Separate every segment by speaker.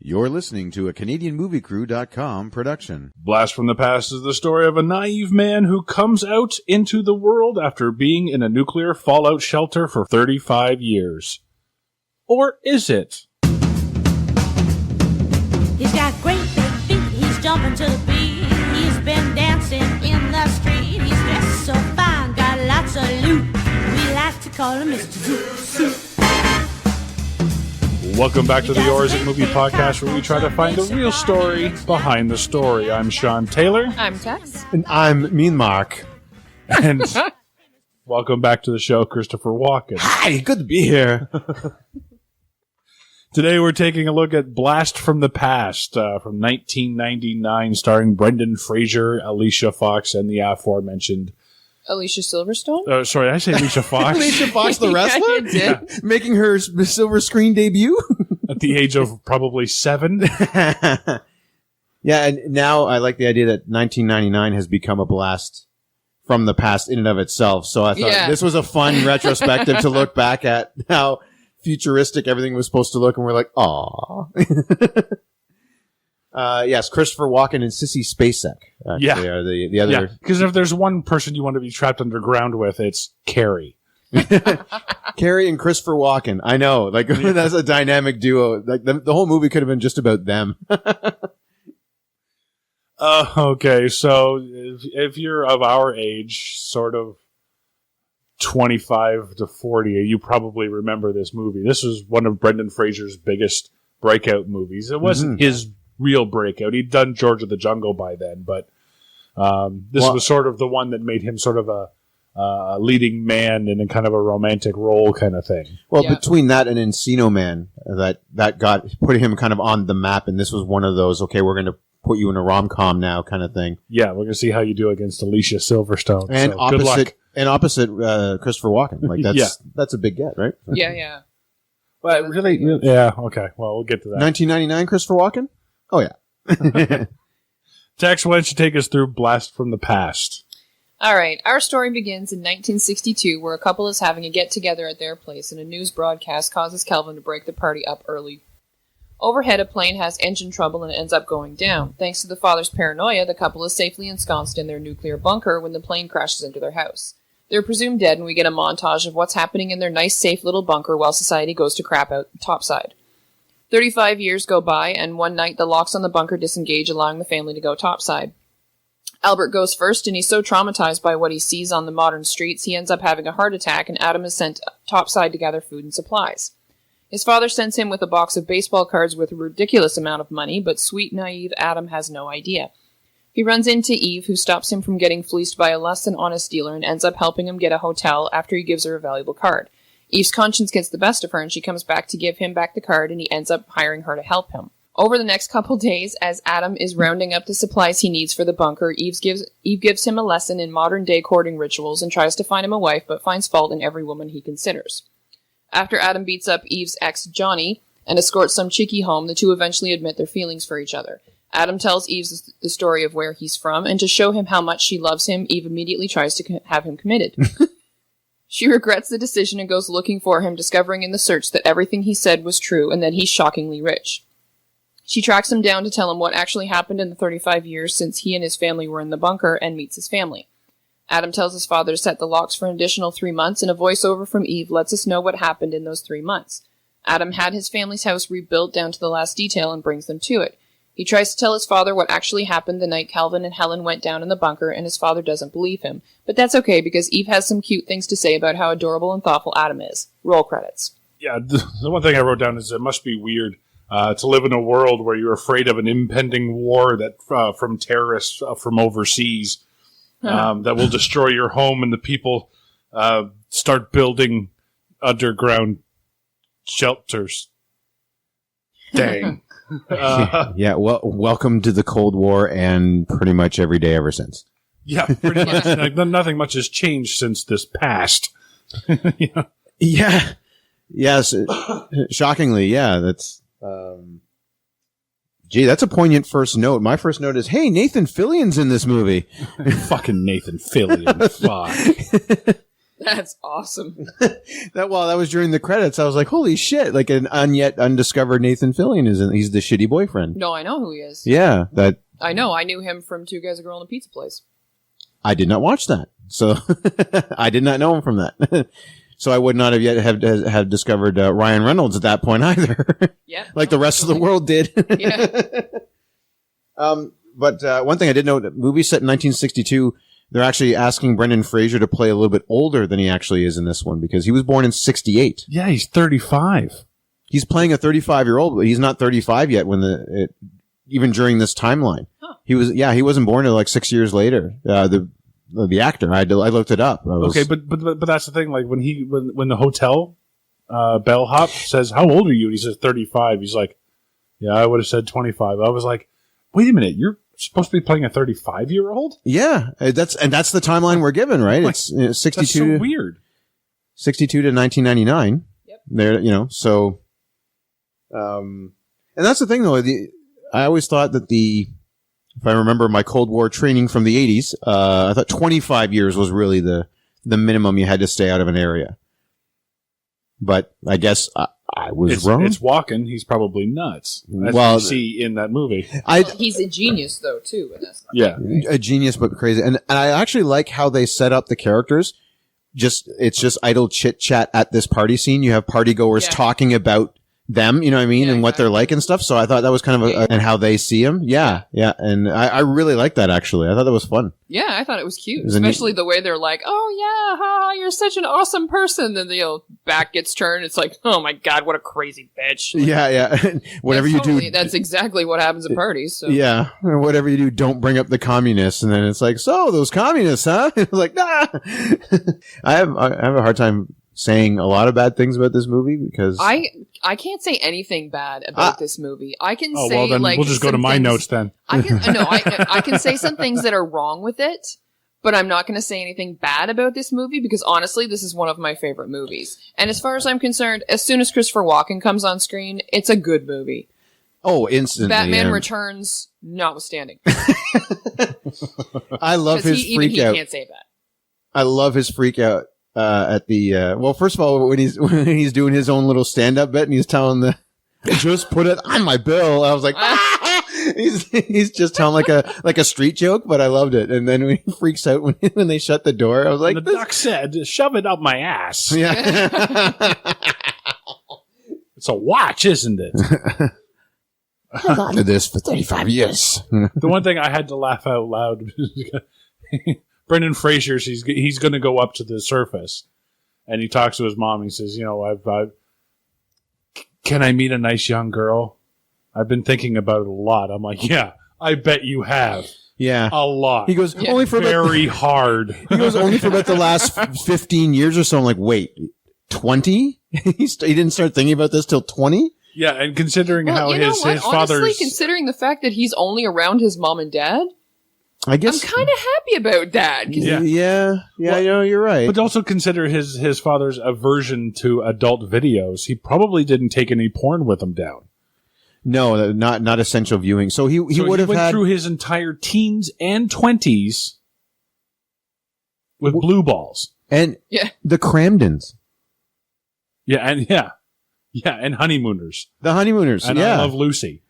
Speaker 1: You're listening to a CanadianMovieCrew.com production.
Speaker 2: Blast from the Past is the story of a naive man who comes out into the world after being in a nuclear fallout shelter for 35 years. Or is it?
Speaker 3: He's got great big feet, he's jumping to the beat. He's been dancing in the street. He's dressed so fine, got lots of loot. We like to call him Mr. Zoot Suit.
Speaker 2: Welcome back to the Yours It Movie Podcast, where we try to find the real story behind the story. I'm Sean Taylor.
Speaker 4: I'm Tex.
Speaker 5: And I'm Mean Mark.
Speaker 2: And welcome back to the show, Christopher Walken.
Speaker 5: Hi, good to be here.
Speaker 2: Today we're taking a look at Blast from the Past from 1999, starring Brendan Fraser, Alicia Fox, and the aforementioned...
Speaker 4: Alicia Silverstone?
Speaker 2: Sorry, I say Alicia Fox.
Speaker 5: Alicia Fox, the wrestler?
Speaker 4: Yeah, you did.
Speaker 5: Yeah. Making her silver screen debut?
Speaker 2: At the age of probably 7.
Speaker 5: Yeah, and now I like the idea that 1999 has become a blast from the past in and of itself. So I thought this was a fun retrospective to look back at how futuristic everything was supposed to look, and we're like, aw. Yes, Christopher Walken and Sissy Spacek are the other.
Speaker 2: Yeah, because if there's one person you want to be trapped underground with, it's Carrie.
Speaker 5: Carrie and Christopher Walken. I know, like that's a dynamic duo. Like the whole movie could have been just about them.
Speaker 2: Okay, so if you're of our age, sort of 25 to 40, you probably remember this movie. This was one of Brendan Fraser's biggest breakout movies. It wasn't his real breakout. He'd done George of the Jungle by then, but this was sort of the one that made him sort of a leading man in a kind of a romantic role kind of thing.
Speaker 5: Well, between that and Encino Man, that put him kind of on the map, and this was one of those, okay, we're going to put you in a rom-com now kind of thing.
Speaker 2: Yeah, we're going to see how you do against Alicia Silverstone.
Speaker 5: And
Speaker 2: so, good luck.
Speaker 5: opposite Christopher Walken. Like that's a big get, right?
Speaker 4: Yeah.
Speaker 2: But really, yeah, okay. Well, we'll get to that.
Speaker 5: 1999 Christopher Walken? Oh, yeah.
Speaker 2: Tex, why don't you take us through Blast from the Past?
Speaker 4: All right. Our story begins in 1962, where a couple is having a get-together at their place, and a news broadcast causes Kelvin to break the party up early. Overhead, a plane has engine trouble and ends up going down. Thanks to the father's paranoia, the couple is safely ensconced in their nuclear bunker when the plane crashes into their house. They're presumed dead, and we get a montage of what's happening in their nice, safe little bunker while society goes to crap out topside. 35 years go by, and one night the locks on the bunker disengage, allowing the family to go topside. Albert goes first, and he's so traumatized by what he sees on the modern streets, he ends up having a heart attack, and Adam is sent topside to gather food and supplies. His father sends him with a box of baseball cards with a ridiculous amount of money, but sweet, naive Adam has no idea. He runs into Eve, who stops him from getting fleeced by a less-than-honest dealer and ends up helping him get a hotel after he gives her a valuable card. Eve's conscience gets the best of her, and she comes back to give him back the card, and he ends up hiring her to help him. Over the next couple days, as Adam is rounding up the supplies he needs for the bunker, Eve gives him a lesson in modern-day courting rituals and tries to find him a wife, but finds fault in every woman he considers. After Adam beats up Eve's ex, Johnny, and escorts some chickie home, the two eventually admit their feelings for each other. Adam tells Eve the story of where he's from, and to show him how much she loves him, Eve immediately tries to have him committed. She regrets the decision and goes looking for him, discovering in the search that everything he said was true and that he's shockingly rich. She tracks him down to tell him what actually happened in the 35 years since he and his family were in the bunker, and meets his family. Adam tells his father to set the locks for an additional 3 months, and a voiceover from Eve lets us know what happened in those 3 months. Adam had his family's house rebuilt down to the last detail and brings them to it. He tries to tell his father what actually happened the night Calvin and Helen went down in the bunker, and his father doesn't believe him. But that's okay, because Eve has some cute things to say about how adorable and thoughtful Adam is. Roll credits.
Speaker 2: Yeah, the one thing I wrote down is it must be weird to live in a world where you're afraid of an impending war that from terrorists from overseas that will destroy your home, and the people start building underground shelters. Dang.
Speaker 5: Welcome to the Cold War and pretty much every day ever since.
Speaker 2: Yeah, pretty much. Like, nothing much has changed since this past.
Speaker 5: Yeah. Yes. Shockingly, yeah. That's that's a poignant first note. My first note is, hey, Nathan Fillion's in this movie.
Speaker 2: Fucking Nathan Fillion. Fuck.
Speaker 4: That's awesome.
Speaker 5: That was during the credits. I was like, holy shit! Like an yet undiscovered Nathan Fillion he's the shitty boyfriend.
Speaker 4: No, I know who he is.
Speaker 5: Yeah, that
Speaker 4: I know. I knew him from Two Guys, a Girl, and a Pizza Place.
Speaker 5: I did not watch that, so I did not know him from that. So I would not have yet have discovered Ryan Reynolds at that point either.
Speaker 4: Yeah,
Speaker 5: like the rest of the world did.
Speaker 4: Yeah.
Speaker 5: But one thing I did know, the movie set in 1962. They're actually asking Brendan Fraser to play a little bit older than he actually is in this one because he was born in 68.
Speaker 2: Yeah, he's 35.
Speaker 5: He's playing a 35-year-old, but he's not 35 yet even during this timeline.
Speaker 4: Huh.
Speaker 5: He wasn't born until like 6 years later. The actor, I looked it up.
Speaker 2: Okay, but that's the thing. Like when the hotel bellhop says, "How old are you?" and he says 35. He's like, "Yeah, I would have said 25." I was like, "Wait a minute, you're supposed to be playing a 35-year-old?"
Speaker 5: Yeah, that's the timeline we're given, right?
Speaker 2: Like,
Speaker 5: it's 62.
Speaker 2: That's so weird.
Speaker 5: 62 to 1999.
Speaker 4: Yep.
Speaker 5: There, so, and that's the thing though. I always thought that if I remember my Cold War training from the 80s, I thought 25 years was really the minimum you had to stay out of an area. But I guess I was wrong.
Speaker 2: It's Walken. He's probably nuts. As you see in that movie.
Speaker 4: He's a genius, though, too. In this.
Speaker 2: Yeah.
Speaker 5: A genius, but crazy. And I actually like how they set up the characters. It's just idle chit chat at this party scene. You have partygoers talking about them, you know what I mean, and what they're like and stuff. So I thought that was kind of and how they see him. Yeah. And I really like that, actually. I thought that was fun.
Speaker 4: Yeah, I thought it was cute. Especially the way they're like, "Oh, yeah, you're such an awesome person." Then the back gets turned. It's like, "Oh, my God, what a crazy bitch." Like,
Speaker 5: yeah. Whatever you do.
Speaker 4: That's exactly what happens at parties. So.
Speaker 5: Yeah. Whatever you do, don't bring up the communists. And then it's like, so, those communists, huh? It's like, nah. I have a hard time saying a lot of bad things about this movie because
Speaker 4: I can't say anything bad about this movie. I can say
Speaker 2: well, then
Speaker 4: like
Speaker 2: we'll just go to my notes then.
Speaker 4: I can say some things that are wrong with it, but I'm not going to say anything bad about this movie because honestly, this is one of my favorite movies. And as far as I'm concerned, as soon as Christopher Walken comes on screen, it's a good movie.
Speaker 5: Oh, instantly.
Speaker 4: Batman Returns, notwithstanding.
Speaker 5: I love his freak out.
Speaker 4: He can't say that.
Speaker 5: I love his freak out. At the well, first of all, when he's doing his own little stand-up bit and he's telling just put it on my bill. I was like, he's just telling like a street joke, but I loved it. And then when he freaks out when they shut the door, I was like,
Speaker 2: the duck said, "Shove it up my ass."
Speaker 5: Yeah,
Speaker 2: it's a watch, isn't it?
Speaker 5: I've been to this for 35 years.
Speaker 2: The one thing I had to laugh out loud. Brendan Fraser's he's going to go up to the surface, and he talks to his mom. He says, "Can I meet a nice young girl? I've been thinking about it a lot." I'm like, "Yeah, I bet you have."
Speaker 5: Yeah,
Speaker 2: a lot.
Speaker 5: He goes only for
Speaker 2: very hard.
Speaker 5: He goes only for about the last 15 years or so. I'm like, wait, 20? He didn't start thinking about this till 20.
Speaker 2: Yeah, and considering how his
Speaker 4: honestly,
Speaker 2: father's
Speaker 4: considering the fact that he's only around his mom and dad.
Speaker 5: I guess
Speaker 4: I'm kind of happy about that.
Speaker 5: Yeah. Well, you're right.
Speaker 2: But also consider his father's aversion to adult videos. He probably didn't take any porn with him down.
Speaker 5: No, not essential viewing. So he would have
Speaker 2: went through his entire teens and 20s with blue balls
Speaker 5: and the Cramdens.
Speaker 2: And honeymooners.
Speaker 5: The honeymooners.
Speaker 2: And I Love Lucy.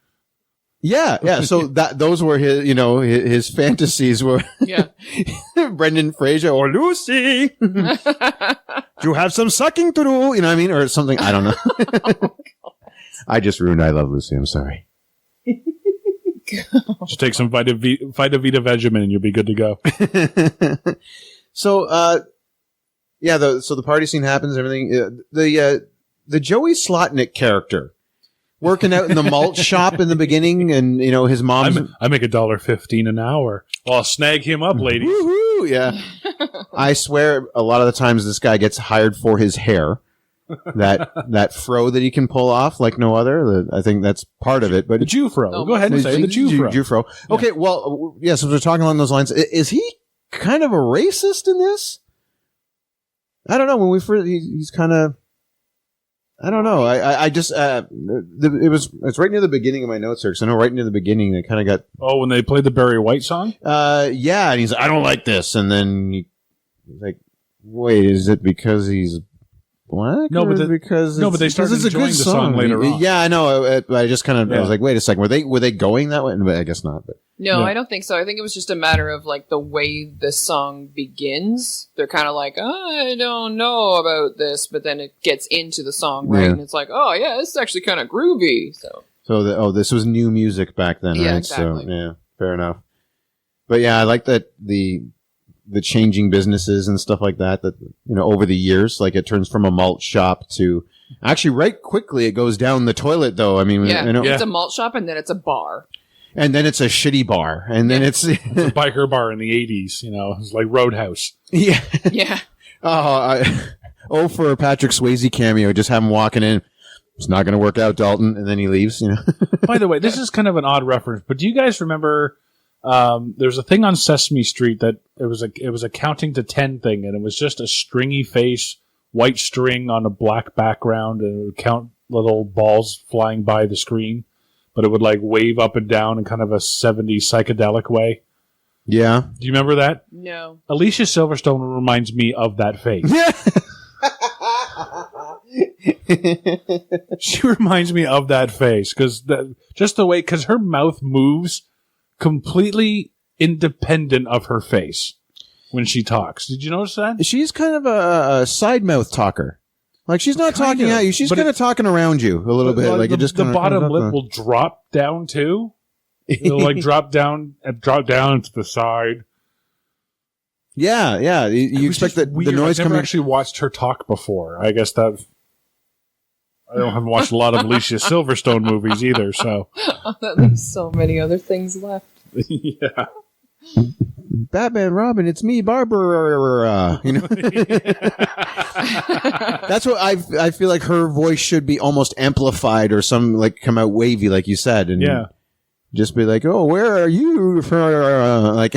Speaker 5: Yeah. So those were his fantasies were Brendan Fraser or Lucy. You have some sucking to do, you know what I mean, or something. I don't know. I just ruined I Love Lucy. I'm sorry.
Speaker 2: Just take some Vita Vita Vegemin and you'll be good to go.
Speaker 5: So, so the party scene happens. Everything. The Joey Slotnick character. Working out in the malt shop in the beginning, and his mom's.
Speaker 2: I make $1.15 an hour. Well, I'll snag him up, ladies.
Speaker 5: Woo-hoo, yeah. I swear, a lot of the times this guy gets hired for his hair, that fro that he can pull off like no other. I think that's part of it. But
Speaker 2: the Jew fro. Go ahead and say the Jew fro.
Speaker 5: Okay,
Speaker 2: yeah.
Speaker 5: Well, yes, we're talking along those lines. Is he kind of a racist in this? I don't know. When we first, he's kind of. I don't know. I just it's right near the beginning of my notes here because I know right near the beginning it kind of got.
Speaker 2: Oh, when they played the Barry White song.
Speaker 5: Yeah, and he's like, I don't like this, and then he's like, wait, is it because he's black?
Speaker 2: No, but they started
Speaker 5: it's a
Speaker 2: enjoying
Speaker 5: good
Speaker 2: the song later on.
Speaker 5: Yeah, I know. I just kind of I was like, wait a second, were they going that way? But I guess not. But
Speaker 4: No, I don't think so. I think it was just a matter of like the way the song begins. They're kind of like, I don't know about this, but then it gets into the song, right?
Speaker 5: Yeah.
Speaker 4: And it's like, oh yeah, this is actually kind of groovy. So
Speaker 5: this was new music back then,
Speaker 4: Yeah,
Speaker 5: right?
Speaker 4: exactly.
Speaker 5: So yeah, fair enough. But yeah, I like that the changing businesses and stuff like that. That over the years, like it turns from a malt shop to actually right quickly it goes down the toilet though. I mean,
Speaker 4: it's a malt shop and then it's a bar.
Speaker 5: And then it's a shitty bar, and then it's
Speaker 2: a biker bar in the 80s. It's like Roadhouse.
Speaker 5: Yeah,
Speaker 4: yeah.
Speaker 5: For a Patrick Swayze cameo, just have him walking in. It's not going to work out, Dalton, and then he leaves.
Speaker 2: By the way, this is kind of an odd reference, but do you guys remember? There's a thing on Sesame Street that it was a counting to 10 thing, and it was just a stringy face, white string on a black background, and it would count little balls flying by the screen, but it would like wave up and down in kind of a 70s psychedelic way.
Speaker 5: Yeah.
Speaker 2: Do you remember that?
Speaker 4: No.
Speaker 2: Alicia Silverstone reminds me of that face.
Speaker 5: Yeah.
Speaker 2: She reminds me of that face because because her mouth moves completely independent of her face when she talks. Did you notice that?
Speaker 5: She's kind of a side mouth talker. Like she's not talking at you. She's kind of talking around you a little bit. Like
Speaker 2: the bottom lip will drop down too. It'll like drop down to the side.
Speaker 5: Yeah. You expect that the noise
Speaker 2: I've never
Speaker 5: coming.
Speaker 2: actually watched her talk before. I guess that I haven't watched a lot of Alicia Silverstone movies either. So
Speaker 4: There's so many other things left.
Speaker 2: Yeah.
Speaker 5: Batman, Robin, it's me, Barbara. That's what I feel like her voice should be almost amplified or some like come out wavy, like you said, and just be like, "Oh, where are you?" Like,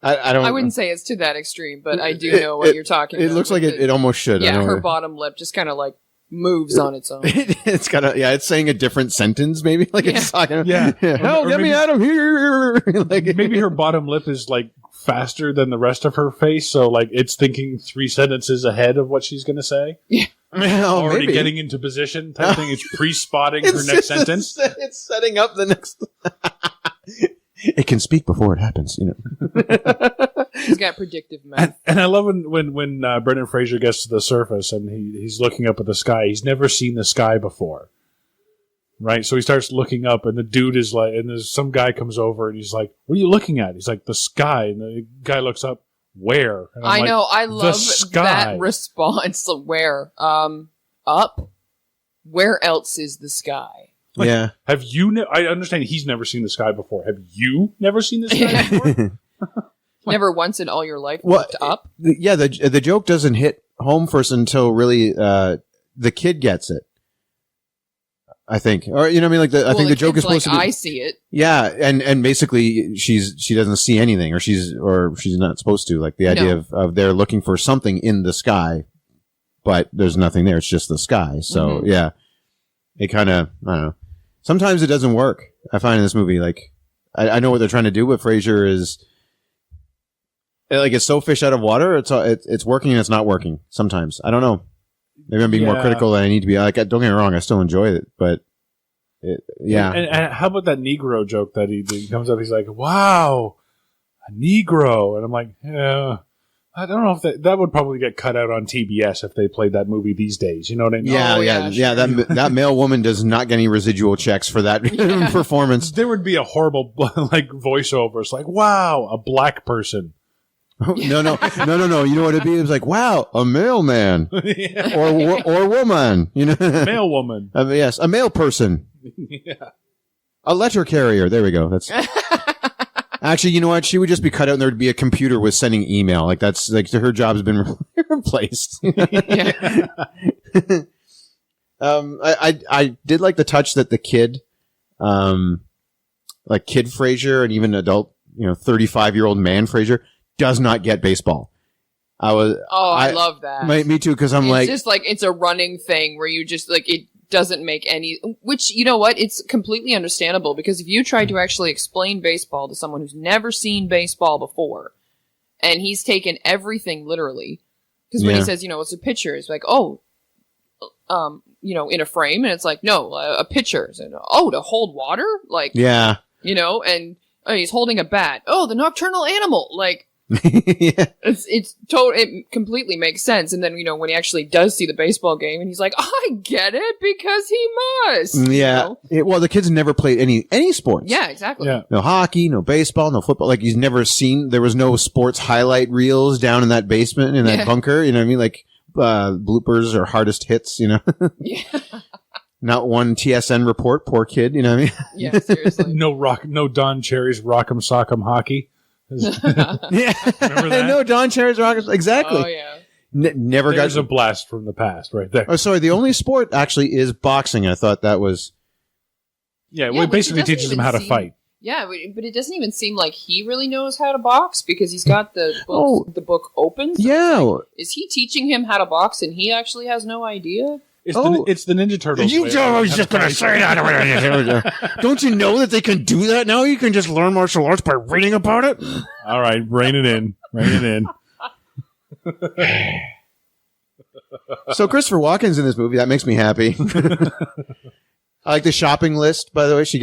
Speaker 5: I
Speaker 4: wouldn't say it's to that extreme, but I do know what you're talking about.
Speaker 5: It looks like it almost should.
Speaker 4: Yeah, her bottom lip just kind of like moves on its own.
Speaker 5: It's kind of it's saying a different sentence, maybe like it's talking.
Speaker 2: Yeah,
Speaker 5: hell, get me out of here! Like
Speaker 2: maybe her bottom lip is like faster than the rest of her face, so like it's thinking 3 sentences ahead of what she's going to say.
Speaker 4: Yeah,
Speaker 2: already getting into position type thing. It's pre-spotting her next sentence.
Speaker 5: It's setting up the next. It can speak before it happens,
Speaker 4: He's got predictive math.
Speaker 2: And I love when Brendan Fraser gets to the surface and he's looking up at the sky. He's never seen the sky before, right? So he starts looking up, and the dude is like, and there's some guy comes over, and he's like, "What are you looking at?" He's like, "The sky." And the guy looks up, "Where?" And
Speaker 4: I know. I love
Speaker 2: sky.
Speaker 4: that response. Where? Up. Where else is the sky?
Speaker 2: Like,
Speaker 5: yeah.
Speaker 2: Have you? I understand he's never seen the sky before. Have you never seen the sky before?
Speaker 4: Never once in all your life looked up?
Speaker 5: Yeah, the joke doesn't hit home first until really the kid gets it. I think, or I mean, like I think the joke is supposed to be.
Speaker 4: I see it.
Speaker 5: Yeah, and basically she doesn't see anything, or she's not supposed to. Like the idea of they're looking for something in the sky, but there's nothing there. It's just the sky. So yeah, it kind of I don't know. Sometimes it doesn't work. I find in this movie, like I know what they're trying to do, but Fraser is like it's so fish out of water. It's working and it's not working. Sometimes I don't know. Maybe I'm being more critical than I need to be. Like, don't get me wrong, I still enjoy it, but yeah.
Speaker 2: And how about that Negro joke that he comes up? He's like, "Wow, a Negro," and I'm like, "Yeah." I don't know if that would probably get cut out on TBS if they played that movie these days. You know what I mean?
Speaker 5: Yeah. That male woman does not get any residual checks for that performance.
Speaker 2: There would be a horrible like voiceover. It's like, "Wow, a black person."
Speaker 5: No. You know what it'd be? It was like, "Wow, a male man or woman."
Speaker 2: Male woman.
Speaker 5: Yes, a male person.
Speaker 2: Yeah.
Speaker 5: A letter carrier. There we go. That's. Actually, you know what? She would just be cut out, and there would be a computer with sending email. Like that's like her job's been replaced. I did like the touch that the kid, like kid Fraser and even adult, 35-year-old man Fraser does not get baseball. I love that. Me too, because it's
Speaker 4: just like it's a running thing where you just like it doesn't make any, which, you know what, it's completely understandable, because if you tried to actually explain baseball to someone who's never seen baseball before, and he's taken everything literally, because when he says, you know, it's a pitcher, it's like, oh, you know, in a frame, and it's like, no, a pitcher, and, oh, to hold water, like,
Speaker 5: yeah,
Speaker 4: you know, and he's holding a bat, oh, the nocturnal animal, like,
Speaker 5: yeah.
Speaker 4: It completely makes sense. And then, you know, when he actually does see the baseball game, and he's like, I get it, because he must.
Speaker 5: Yeah.
Speaker 4: You know?
Speaker 5: Well, the kids never played any sports.
Speaker 4: Yeah, exactly.
Speaker 2: Yeah.
Speaker 5: No hockey, no baseball, no football. Like, he's never seen, there was no sports highlight reels down in that basement, in that bunker. You know what I mean? Like, bloopers or hardest hits, you know?
Speaker 4: Yeah.
Speaker 5: Not one TSN report. Poor kid, you know what I mean?
Speaker 4: Yeah, seriously.
Speaker 2: No Don Cherry's Rock'em Sock'em Hockey.
Speaker 5: Yeah.
Speaker 2: Remember that?
Speaker 5: No, Don Cherry's Rockets. Exactly.
Speaker 4: Oh, yeah.
Speaker 5: Never got.
Speaker 2: There's a blast from the past right there.
Speaker 5: Oh, sorry. The only sport actually is boxing. I thought that was.
Speaker 2: Yeah,
Speaker 4: Yeah,
Speaker 2: well, it
Speaker 4: which
Speaker 2: basically
Speaker 4: it doesn't
Speaker 2: teaches him
Speaker 4: even
Speaker 2: how to
Speaker 4: seem-
Speaker 2: fight.
Speaker 4: Yeah, but it doesn't even seem like he really knows how to box, because he's got the book open. So
Speaker 5: Yeah.
Speaker 4: it's like, is he teaching him how to box, and he actually has no idea?
Speaker 2: It's the Ninja Turtles.
Speaker 5: You
Speaker 2: way.
Speaker 5: I was just going to say that. Don't you know that they can do that now? You can just learn martial arts by reading about it.
Speaker 2: All right, rein it in. Rein it in.
Speaker 5: So Christopher Walken's in this movie. That makes me happy. I like the shopping list, by the way. She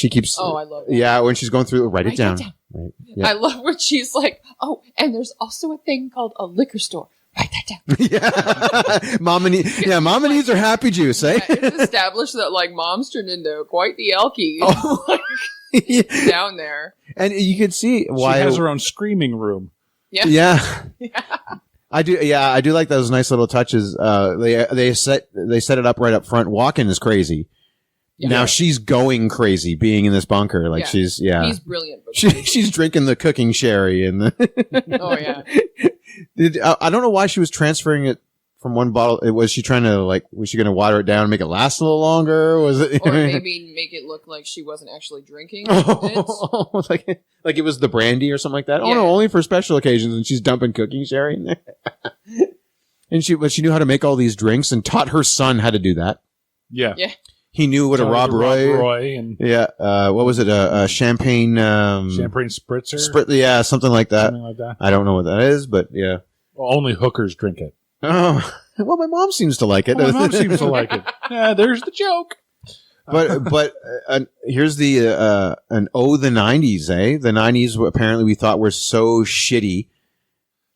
Speaker 5: keeps.
Speaker 4: Oh, I love that.
Speaker 5: Yeah, when she's going through it, write it down. Right. Yeah.
Speaker 4: I love when she's like, oh, and there's also a thing called a liquor store. Write that down.
Speaker 5: Yeah. Mama needs her happy juice, eh?
Speaker 4: Yeah, it's established that, like, mom's turned into quite the Elkie.
Speaker 5: Oh.
Speaker 4: Like, down there.
Speaker 5: And you can see why.
Speaker 2: She has her own screaming room.
Speaker 4: Yeah.
Speaker 5: Yeah.
Speaker 4: Yeah.
Speaker 5: I do like those nice little touches. They set it up right up front. Walken is crazy.
Speaker 4: Yeah.
Speaker 5: Now she's going crazy being in this bunker. Like
Speaker 4: He's brilliant. But
Speaker 5: she's drinking the cooking sherry and the
Speaker 4: oh, yeah.
Speaker 5: I don't know why she was transferring it from one bottle. Was she trying to was she going to water it down and make it last a little longer? Was it?
Speaker 4: Or maybe make it look like she wasn't actually drinking.
Speaker 5: Oh, like it was the brandy or something like that.
Speaker 4: Yeah.
Speaker 5: Oh no, only for special occasions. And she's dumping cooking sherry in there. And she knew how to make all these drinks and taught her son how to do that.
Speaker 2: Yeah.
Speaker 4: Yeah.
Speaker 5: He knew what a Rob Roy
Speaker 2: and
Speaker 5: yeah. What was it? A champagne
Speaker 2: champagne spritzer.
Speaker 5: Yeah, something like that.
Speaker 2: Something like that.
Speaker 5: I don't know what that is, but yeah.
Speaker 2: Well, only hookers drink it.
Speaker 5: Oh, well, my mom seems to like it.
Speaker 2: Well, my mom seems to like it. Yeah, there's the joke.
Speaker 5: But here's the the 90s, eh? The 90s apparently we thought were so shitty.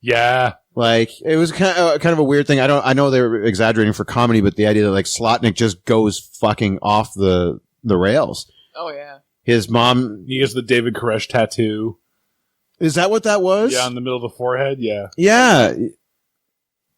Speaker 2: Yeah.
Speaker 5: Like it was kind of a weird thing. I know they were exaggerating for comedy, but the idea that like Slotnick just goes fucking off the rails.
Speaker 4: Oh, yeah.
Speaker 5: His mom.
Speaker 2: He has the David Koresh tattoo.
Speaker 5: Is that what that was?
Speaker 2: Yeah, in the middle of the forehead. Yeah.
Speaker 5: Yeah.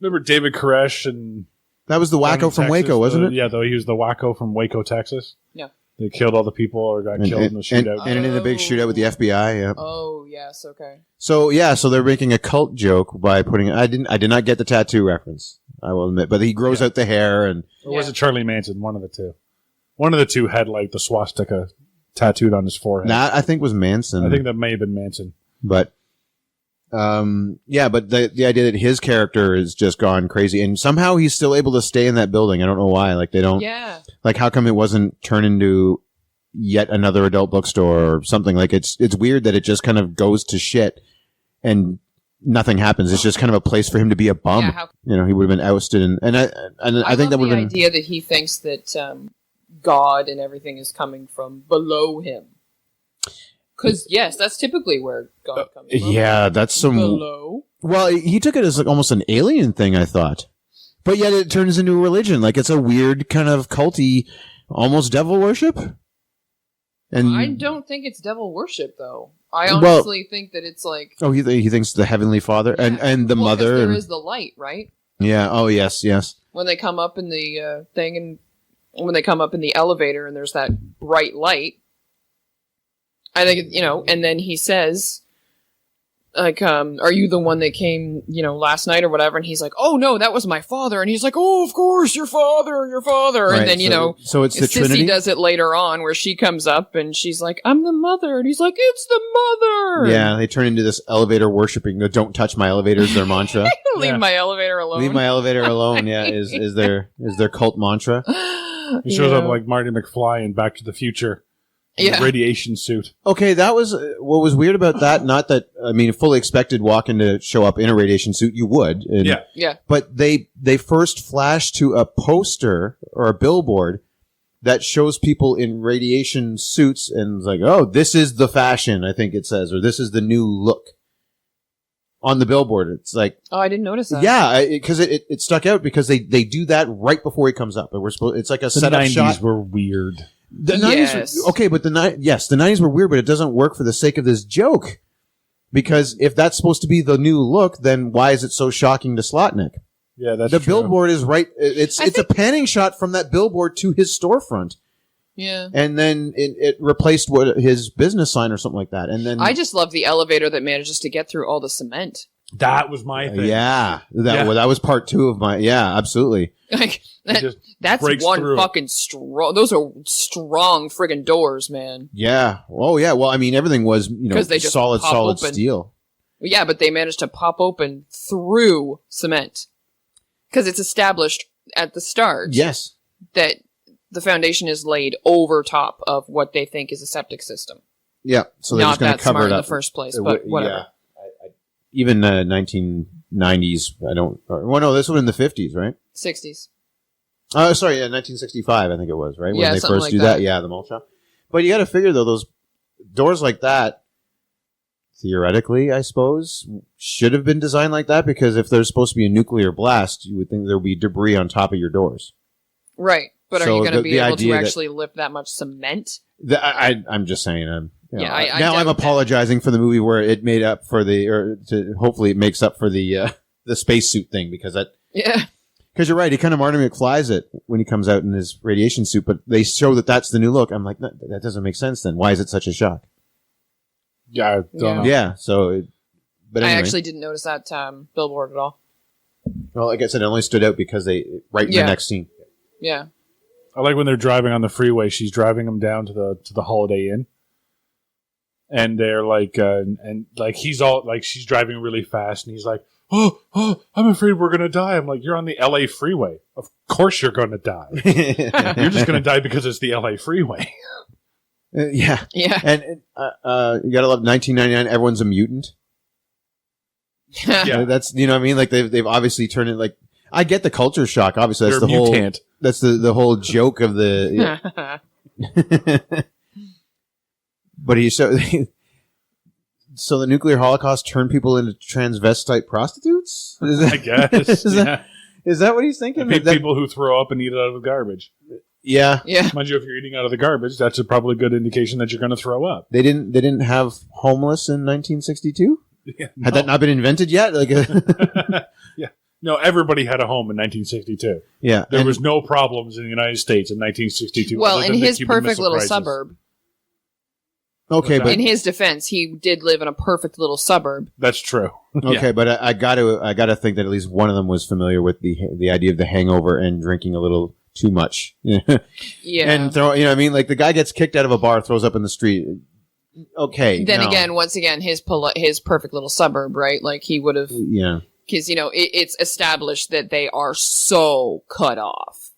Speaker 2: Remember David Koresh and
Speaker 5: That was the wacko from
Speaker 2: Texas,
Speaker 5: Waco, wasn't it?
Speaker 2: Yeah, though he was the wacko from Waco, Texas.
Speaker 4: Yeah.
Speaker 2: They killed all the people or got killed in the shootout.
Speaker 5: And in the big shootout with the FBI. Yeah.
Speaker 4: Oh, yes. Okay.
Speaker 5: So they're making a cult joke by putting. I did not get the tattoo reference. I will admit, but he grows out the hair and.
Speaker 2: Or was it Charlie Manson? One of the two. One of the two had like the swastika tattooed on his forehead.
Speaker 5: That I think was Manson.
Speaker 2: I think that may have been Manson.
Speaker 5: But, but the idea that his character is just gone crazy and somehow he's still able to stay in that building. I don't know why. Like they don't.
Speaker 4: Yeah.
Speaker 5: Like how come it wasn't turned into yet another adult bookstore or something? Like it's weird that it just kind of goes to shit and nothing happens. It's just kind of a place for him to be a bum.
Speaker 4: Yeah,
Speaker 5: he would have been ousted and I think that would have been
Speaker 4: the idea that he thinks that God and everything is coming from below him. Because, yes, that's typically where God comes from.
Speaker 5: Yeah, that's some.
Speaker 4: Below.
Speaker 5: Well, he took it as like almost an alien thing, I thought. But yet it turns into a religion. Like it's a weird kind of culty, almost devil worship. And
Speaker 4: I don't think it's devil worship, though. I honestly think that it's like.
Speaker 5: Oh, he thinks the Heavenly Father and the Mother.
Speaker 4: There is the light, right?
Speaker 5: Yeah. Oh, yes.
Speaker 4: When they come up in the thing and when they come up in the elevator and there's that bright light. I think, and then he says, like, are you the one that came, last night or whatever? And he's like, oh no, that was my father. And he's like, oh, of course, your father.
Speaker 5: Right,
Speaker 4: And then,
Speaker 5: so it's the
Speaker 4: Sissy
Speaker 5: Trinity?
Speaker 4: does it later on where she comes up and she's like, I'm the mother. And he's like, it's the mother.
Speaker 5: Yeah, they turn into this elevator worshipping. Don't touch my elevator is their mantra.
Speaker 4: Leave my elevator alone.
Speaker 5: Leave my elevator alone. Yeah, is their cult mantra.
Speaker 2: He shows up like Marty McFly in Back to the Future. In a radiation suit.
Speaker 5: Okay, that was what was weird about that. Not that fully expected Walken to show up in a radiation suit. You would,
Speaker 4: yeah.
Speaker 5: But they first flash to a poster or a billboard that shows people in radiation suits, and it's like, oh, this is the fashion. I think it says, or this is the new look on the billboard. It's like,
Speaker 4: oh, I didn't notice that.
Speaker 5: Yeah, because it stuck out because they do that right before he comes up, and it's like a setup shot.
Speaker 2: The 90s were weird.
Speaker 5: The 90s, okay, but the 90s were weird, but it doesn't work for the sake of this joke. Because if that's supposed to be the new look, then why is it so shocking to Slotnick?
Speaker 2: Yeah, that's
Speaker 5: the
Speaker 2: true.
Speaker 5: Billboard is right. It's a panning shot from that billboard to his storefront.
Speaker 4: Yeah.
Speaker 5: And then it replaced his business sign or something like that. And then
Speaker 4: I just love the elevator that manages to get through all the cement.
Speaker 2: That was my thing.
Speaker 5: Yeah. That was part 2 of my, absolutely.
Speaker 4: Like, that's one fucking strong, those are strong friggin' doors, man.
Speaker 5: Yeah. Oh, yeah. Well, everything was,
Speaker 4: they just
Speaker 5: solid
Speaker 4: open.
Speaker 5: steel.
Speaker 4: Yeah, but they managed to pop open through cement. Because it's established at the start.
Speaker 5: Yes.
Speaker 4: That the foundation is laid over top of what they think is a septic system.
Speaker 5: Yeah. So they're just going to cover it up
Speaker 4: in the first place, but whatever.
Speaker 5: Yeah. Even 1990s, no, this was in the 50s, right?
Speaker 4: 60s.
Speaker 5: Oh, sorry, 1965, I think it was, right? When they first
Speaker 4: like
Speaker 5: do that. Yeah, the malt shop. But you got to figure, though, those doors like that, theoretically, I suppose, should have been designed like that, because if there's supposed to be a nuclear blast, you would think there would be debris on top of your doors.
Speaker 4: Right. But are you going to be able to actually lift that much cement?
Speaker 5: I'm just saying, I'm
Speaker 4: I
Speaker 5: apologizing for the movie where it made up for hopefully it makes up for the spacesuit thing, because that.
Speaker 4: Yeah.
Speaker 5: Because you're right, he kind of Marty McFlies it when he comes out in his radiation suit, but they show that that's the new look. I'm like, that doesn't make sense then. Why is it such a shock?
Speaker 2: Yeah, I don't know.
Speaker 5: Yeah, but anyway.
Speaker 4: I actually didn't notice that billboard at all.
Speaker 5: Well, like I said, it only stood out because in the next scene.
Speaker 4: Yeah.
Speaker 2: I like when they're driving on the freeway. She's driving them down to the Holiday Inn, and they're like, he's all like, she's driving really fast, and he's like, oh, I'm afraid we're gonna die. I'm like, you're on the LA freeway. Of course you're gonna die. You're just gonna die because it's the LA freeway.
Speaker 5: Yeah. And you gotta love 1999. Everyone's a mutant.
Speaker 2: Yeah,
Speaker 5: that's what I mean. Like they've obviously turned it. Like, I get the culture shock. Obviously, that's
Speaker 2: they're
Speaker 5: the whole.
Speaker 2: Mutant.
Speaker 5: That's the whole joke of the. Yeah. But so the nuclear holocaust turned people into transvestite prostitutes?
Speaker 2: I guess.
Speaker 5: Is that what he's thinking?
Speaker 2: People who throw up and eat it out of the garbage.
Speaker 5: Yeah.
Speaker 2: Mind you, if you're eating out of the garbage, that's probably a good indication that you're going to throw up.
Speaker 5: They didn't have homeless in 1962?
Speaker 2: Yeah,
Speaker 5: Had that not been invented yet?
Speaker 2: Yeah. No, everybody had a home in 1962.
Speaker 5: Yeah.
Speaker 2: There was no problems in the United States in 1962.
Speaker 4: Well, in his perfect little suburb.
Speaker 5: Okay, but
Speaker 4: in his defense, he did live in a perfect little suburb.
Speaker 2: That's true.
Speaker 5: Okay, but I got to think that at least one of them was familiar with the idea of the hangover and drinking a little too much.
Speaker 4: Yeah.
Speaker 5: And throw, what I mean? Like, the guy gets kicked out of a bar, throws up in the street. Okay.
Speaker 4: Then again, once again, his perfect little suburb, right? Like, he would have.
Speaker 5: Yeah.
Speaker 4: Because, it's established that they are so cut off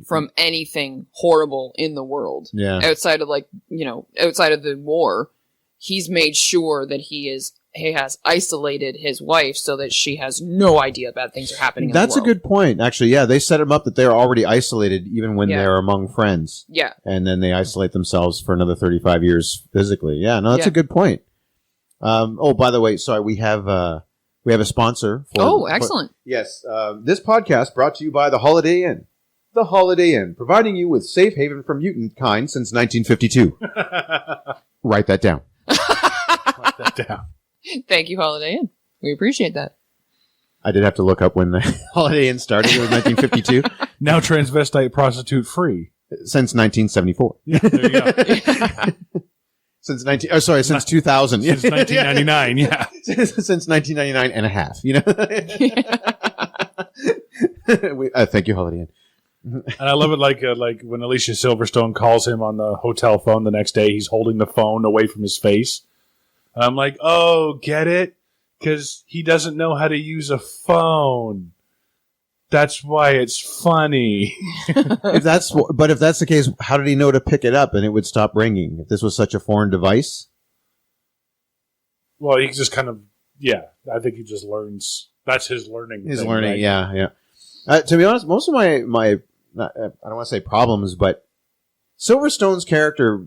Speaker 4: from anything horrible in the world.
Speaker 5: Yeah.
Speaker 4: Outside of outside of the war, he's made sure that he has isolated his wife so that she has no idea bad things are happening in the world.
Speaker 5: That's a good point, actually. Yeah, they set him up that they're already isolated even when they're among friends.
Speaker 4: Yeah.
Speaker 5: And then they isolate themselves for another 35 years physically. Yeah, no, that's a good point. By the way, sorry, we have a sponsor.
Speaker 4: Excellent.
Speaker 5: Yes. This podcast brought to you by the Holiday Inn. The Holiday Inn, providing you with safe haven from mutant kind since 1952. Write that down.
Speaker 2: Write that down.
Speaker 4: Thank you, Holiday Inn. We appreciate that.
Speaker 5: I did have to look up when the Holiday Inn started. It was 1952.
Speaker 2: Now transvestite prostitute free.
Speaker 5: Since 1974.
Speaker 2: Yeah, there you go.
Speaker 5: Since 2000.
Speaker 2: Since 1999, yeah.
Speaker 5: Since 1999 and a half, thank you, Holiday Inn.
Speaker 2: And I love it like when Alicia Silverstone calls him on the hotel phone the next day, he's holding the phone away from his face. And I'm like, oh, get it? Because he doesn't know how to use a phone. That's why it's funny.
Speaker 5: If that's the case, how did he know to pick it up and it would stop ringing? If this was such a foreign device?
Speaker 2: Well, he just kind of, I think he just learns. That's his learning.
Speaker 5: His
Speaker 2: thing,
Speaker 5: learning,
Speaker 2: right?
Speaker 5: yeah. To be honest, most of my I don't want to say problems, but Silverstone's character,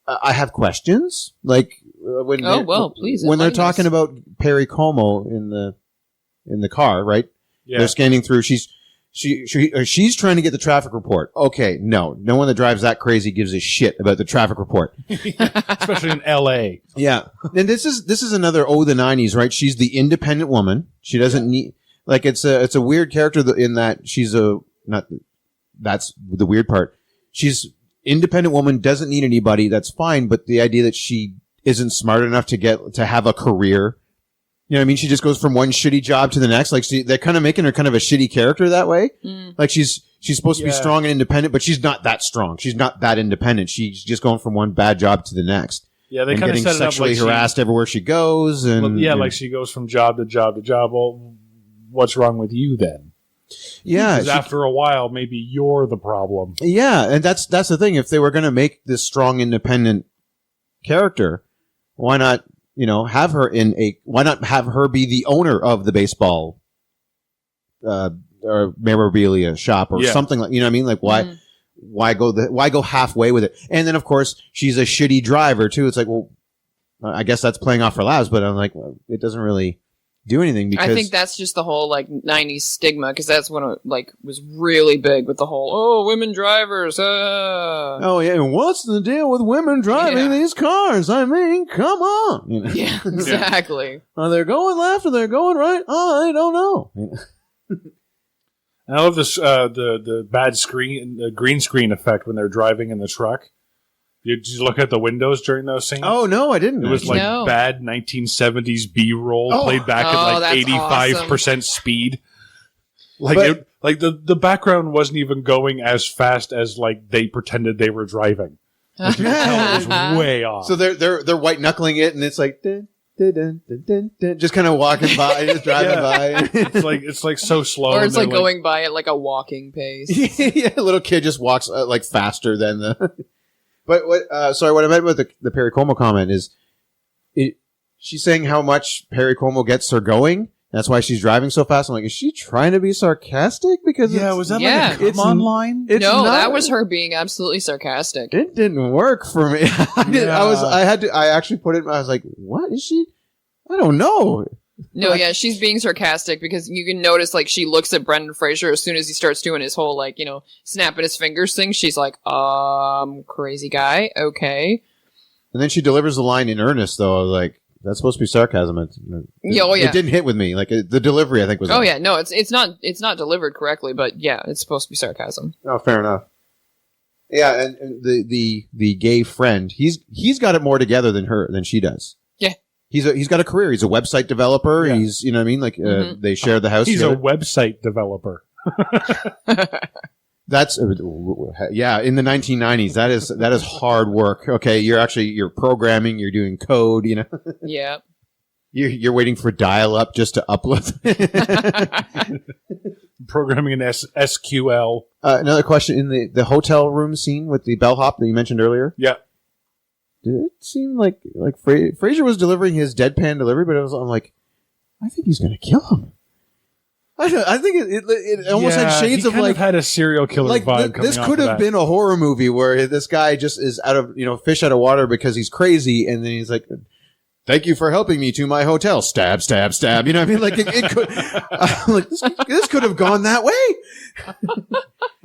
Speaker 5: I have questions. Like when
Speaker 4: please
Speaker 5: when they're
Speaker 4: enlighten us.
Speaker 5: talking about Perry Como in the car, right?
Speaker 2: Yeah.
Speaker 5: They're scanning through. She's trying to get the traffic report. Okay, no one that drives that crazy gives a shit about the traffic report,
Speaker 2: Especially in L.A.
Speaker 5: Yeah, and this is another the 90s, right? She's the independent woman. She doesn't need it's a weird character in that that's the weird part. She's independent woman, doesn't need anybody. That's fine, but the idea that she isn't smart enough to have a career. You know what I mean? She just goes from one shitty job to the next. Like they're kind of making her kind of a shitty character that way. Like she's supposed to be strong and independent, but she's not that strong. She's not that independent. She's just going from one bad job to the next.
Speaker 2: Yeah, they
Speaker 5: and
Speaker 2: kind of
Speaker 5: getting
Speaker 2: set it up
Speaker 5: sexually
Speaker 2: like
Speaker 5: harassed everywhere she goes. And
Speaker 2: like she goes from job to job to job. Well, what's wrong with you then?
Speaker 5: Yeah,
Speaker 2: because after a while, maybe you're the problem.
Speaker 5: Yeah, and that's the thing. If they were going to make this strong, independent character, why not? Have her why not have her be the owner of the baseball or memorabilia shop or something like, you know what I mean? Like why go halfway with it? And then of course she's a shitty driver too. It's like, well, I guess that's playing off her laughs, but I'm like, well, it doesn't really do anything because
Speaker 4: I think that's just the whole 90s stigma, because that's when it was really big with the whole women drivers.
Speaker 5: Oh yeah, what's the deal with women driving these cars? I mean, come on.
Speaker 4: Yeah, exactly.
Speaker 5: Are they going left or they're going right? Oh, I don't know.
Speaker 2: I love this the bad green screen effect when they're driving in the truck. Did you look at the windows during those scenes?
Speaker 5: Oh, no, I didn't.
Speaker 2: It was bad 1970s B-roll played back at 85% speed. The background wasn't even going as fast as they pretended they were driving. Like, you could tell it was way off.
Speaker 5: So they're white knuckling it, and it's like dun, dun, dun, dun, dun, dun, just kind of walking by, just driving by.
Speaker 2: It's like so slow,
Speaker 4: or it's going by at a walking pace.
Speaker 5: Yeah, a little kid just walks faster than the. But what I meant with the Perry Como comment is, she's saying how much Perry Como gets her going. That's why she's driving so fast. I'm like, is she trying to be sarcastic? Because
Speaker 2: was that like a come-on line?
Speaker 4: That was her being absolutely sarcastic.
Speaker 5: It didn't work for me. I actually put it. I was like, what is she? I don't know.
Speaker 4: No, she's being sarcastic because you can notice she looks at Brendan Fraser as soon as he starts doing his whole snapping his fingers thing. She's like, crazy guy, okay. And
Speaker 5: then she delivers the line in earnest though, like that's supposed to be sarcasm. It didn't hit with me. The delivery I think was.
Speaker 4: Oh yeah, no, it's not delivered correctly, but yeah, it's supposed to be sarcasm.
Speaker 5: Oh, fair enough. Yeah, and the gay friend, he's got it more together than she does.
Speaker 4: Yeah.
Speaker 5: He's got a career. He's a website developer. Yeah. He's, you know what I mean? They share the house.
Speaker 2: He's
Speaker 5: together.
Speaker 2: a website developer.
Speaker 5: That's in the 1990s. That is hard work. Okay, you're programming. You're doing code.
Speaker 4: Yeah.
Speaker 5: You're waiting for dial-up just to upload.
Speaker 2: Programming in SQL.
Speaker 5: Another question in the hotel room scene with the bellhop that you mentioned earlier.
Speaker 2: Yeah.
Speaker 5: Did it seem like Fraser was delivering his deadpan delivery, but I'm like, I think he's going to kill him. I think it almost had shades of
Speaker 2: had a serial killer vibe.
Speaker 5: This could have been a horror movie where this guy just is out of fish out of water because he's crazy, and then he's like, "Thank you for helping me to my hotel." Stab, stab, stab. You know what I mean? Like it could. This could have gone that way.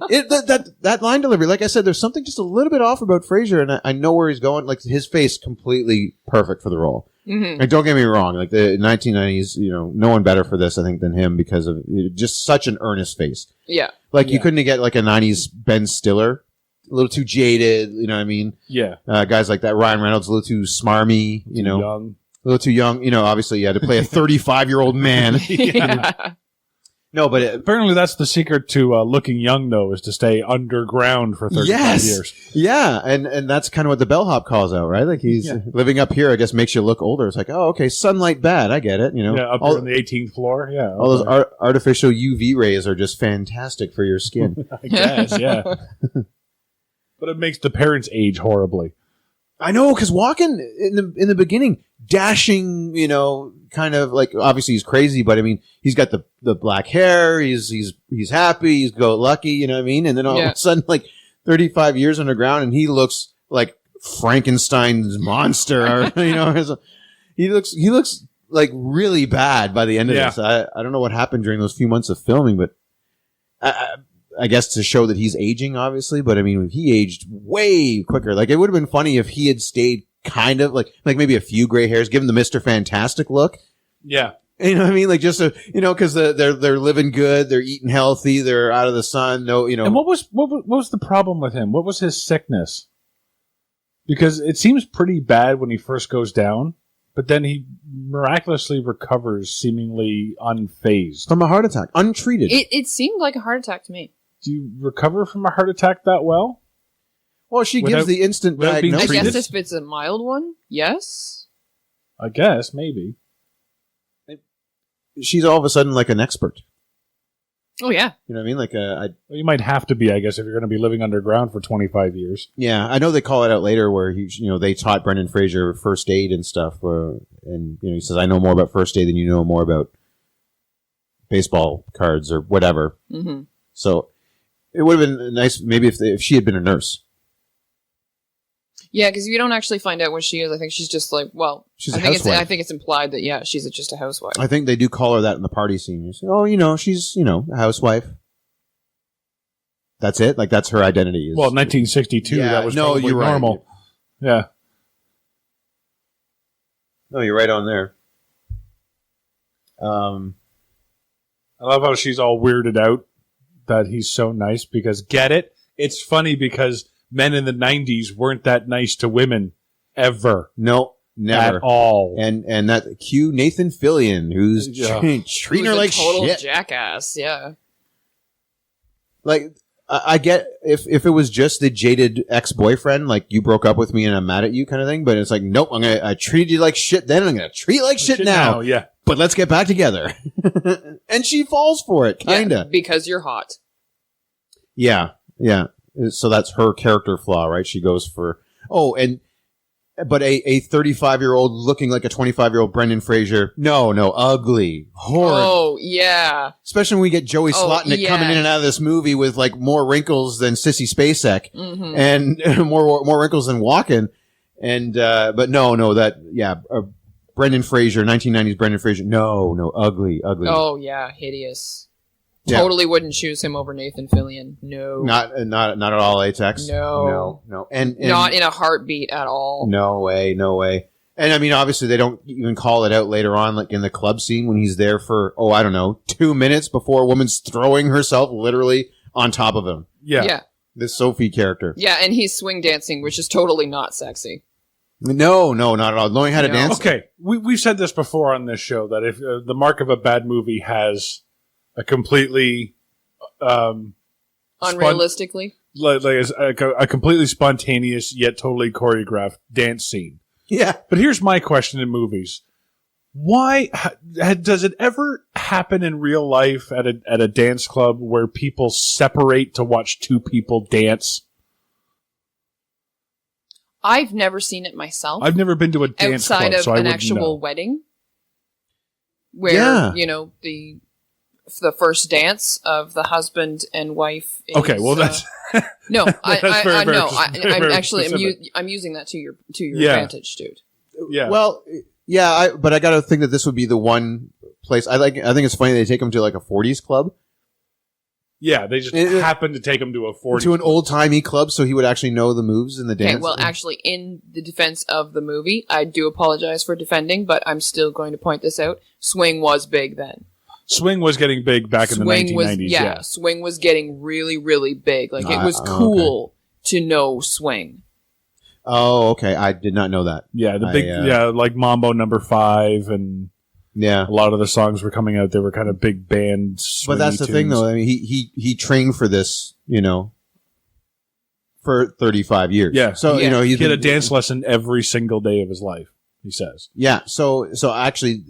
Speaker 5: That line delivery, like I said, there's something just a little bit off about Fraser, and I know where he's going. Like his face, completely perfect for the role. Mm-hmm. Like, don't get me wrong. Like the 1990s, no one better for this, I think, than him because of just such an earnest face.
Speaker 4: Yeah.
Speaker 5: You couldn't get like a 90s Ben Stiller a little too jaded. You know what I mean?
Speaker 2: Yeah.
Speaker 5: Guys like that. Ryan Reynolds, a little too smarmy. You know,
Speaker 2: young.
Speaker 5: A little too young. You know, obviously, you had to play a 35-year-old man.
Speaker 4: Yeah.
Speaker 5: No, but
Speaker 2: apparently that's the secret to looking young, though, is to stay underground for 35 years.
Speaker 5: Yeah, and that's kind of what the bellhop calls out, right? Like he's living up here, I guess, makes you look older. It's like, oh, okay, sunlight bad. I get it. You know,
Speaker 2: up there on the 18th floor. Yeah,
Speaker 5: all those artificial UV rays are just fantastic for your skin.
Speaker 2: I guess, yeah. But it makes the parents age horribly.
Speaker 5: I know, because Walken in the beginning, dashing, you know, kind of like, obviously he's crazy, but I mean, he's got the black hair, he's happy, he's go lucky, you know what I mean? And then all of a sudden, like 35 years underground, and he looks like Frankenstein's monster, or, you know, he looks like really bad by the end of this. I don't know what happened during those few months of filming, but I guess to show that he's aging, obviously, but I mean, he aged way quicker. Like, it would have been funny if he had stayed kind of like maybe a few gray hairs, give him the Mr. Fantastic look.
Speaker 2: Yeah.
Speaker 5: You know what I mean? Like, just you know, because they're living good, they're eating healthy, they're out of the sun. No, you know.
Speaker 2: And what was the problem with him? What was his sickness? Because it seems pretty bad when he first goes down, but then he miraculously recovers, seemingly unfazed
Speaker 5: from a heart attack, untreated.
Speaker 4: It seemed like a heart attack to me.
Speaker 2: Do you recover from a heart attack that well?
Speaker 5: Well, she gives the instant diagnosis.
Speaker 4: I guess if it's a mild one, yes.
Speaker 2: I guess, maybe.
Speaker 5: She's all of a sudden like an expert.
Speaker 4: Oh, yeah.
Speaker 5: You know what I mean? Like,
Speaker 2: well, you might have to be, I guess, if you're going to be living underground for 25 years.
Speaker 5: Yeah, I know they call it out later where they taught Brendan Fraser first aid and stuff. And, you know, he says, I know more about first aid than you know more about baseball cards or whatever.
Speaker 4: Mm-hmm.
Speaker 5: So it would have been nice maybe if she had been a nurse.
Speaker 4: Yeah, because you don't actually find out what she is. I think she's just like, well,
Speaker 5: she's a housewife.
Speaker 4: I think it's implied that, she's just a housewife.
Speaker 5: I think they do call her that in the party scene. You say, oh, you know, she's, you know, a housewife. That's it? Like, that's her identity.
Speaker 2: Well, 1962, that was probably normal. Right. Yeah.
Speaker 5: No, you're right on there.
Speaker 2: I love how she's all weirded out that he's so nice because, get it? It's funny because men in the 90s weren't that nice to women ever.
Speaker 5: No, never.
Speaker 2: At all.
Speaker 5: And that cue Nathan Fillion, who's treating her like
Speaker 4: total
Speaker 5: shit.
Speaker 4: Jackass, yeah.
Speaker 5: Like, I get if it was just the jaded ex-boyfriend, like you broke up with me and I'm mad at you kind of thing, but it's like, nope, I treated you like shit then, I'm going to treat you like shit now.
Speaker 2: Yeah.
Speaker 5: But let's get back together. And she falls for it, kind of. Yeah,
Speaker 4: because you're hot.
Speaker 5: Yeah, yeah. So that's her character flaw, right? She goes for, but a 35-year-old looking like a 25-year-old Brendan Fraser. No, ugly. Horrid.
Speaker 4: Oh, yeah.
Speaker 5: Especially when we get Joey Slotnick coming in and out of this movie with like more wrinkles than Sissy Spacek and more wrinkles than Walken. And, but Brendan Fraser, 1990s Brendan Fraser. No, ugly.
Speaker 4: Oh, yeah, hideous. Yeah. Totally wouldn't choose him over Nathan Fillion. No.
Speaker 5: Not at all, ATEX.
Speaker 4: No.
Speaker 5: And
Speaker 4: not in a heartbeat at all.
Speaker 5: No way. And I mean, obviously they don't even call it out later on, like in the club scene when he's there for, 2 minutes before a woman's throwing herself literally on top of him.
Speaker 4: Yeah.
Speaker 5: This Sophie character.
Speaker 4: Yeah, and he's swing dancing, which is totally not sexy.
Speaker 5: No, not at all. Knowing how to dance.
Speaker 2: Okay. We've said this before on this show that if the mark of a bad movie has a completely
Speaker 4: unrealistically
Speaker 2: a completely spontaneous yet totally choreographed dance scene.
Speaker 5: Yeah.
Speaker 2: But here's my question in movies. Why does it ever happen in real life at a dance club where people separate to watch two people dance?
Speaker 4: I've never seen it myself.
Speaker 2: I've never been to a dance club,
Speaker 4: outside of
Speaker 2: so I
Speaker 4: an
Speaker 2: wouldn't
Speaker 4: actual
Speaker 2: know.
Speaker 4: wedding where the first dance of the husband and wife is,
Speaker 2: okay, well that's
Speaker 4: no, I'm
Speaker 2: I'm
Speaker 4: using that to your advantage, dude.
Speaker 2: Yeah.
Speaker 5: Well, yeah, but I got to think that this would be the one place I think it's funny they take him to like a 40s club.
Speaker 2: Yeah, they just happened to take him to a 40s
Speaker 5: to an old-timey club so he would actually know the moves in the dance.
Speaker 4: Okay, well, actually, in the defense of the movie, I do apologize for defending, but I'm still going to point this out. Swing was big then.
Speaker 2: Swing was getting big back in the 1990s.
Speaker 4: Swing was getting really, really big. Like, it was cool to know swing.
Speaker 5: Oh, okay. I did not know that.
Speaker 2: Yeah, like Mambo No. 5 and
Speaker 5: yeah,
Speaker 2: a lot of the songs were coming out. They were kind of big band.
Speaker 5: But that's the thing, though. I mean, he trained for this, for 35 years.
Speaker 2: Yeah.
Speaker 5: So
Speaker 2: he had a dance lesson every single day of his life. He says. Yeah.
Speaker 5: So actually,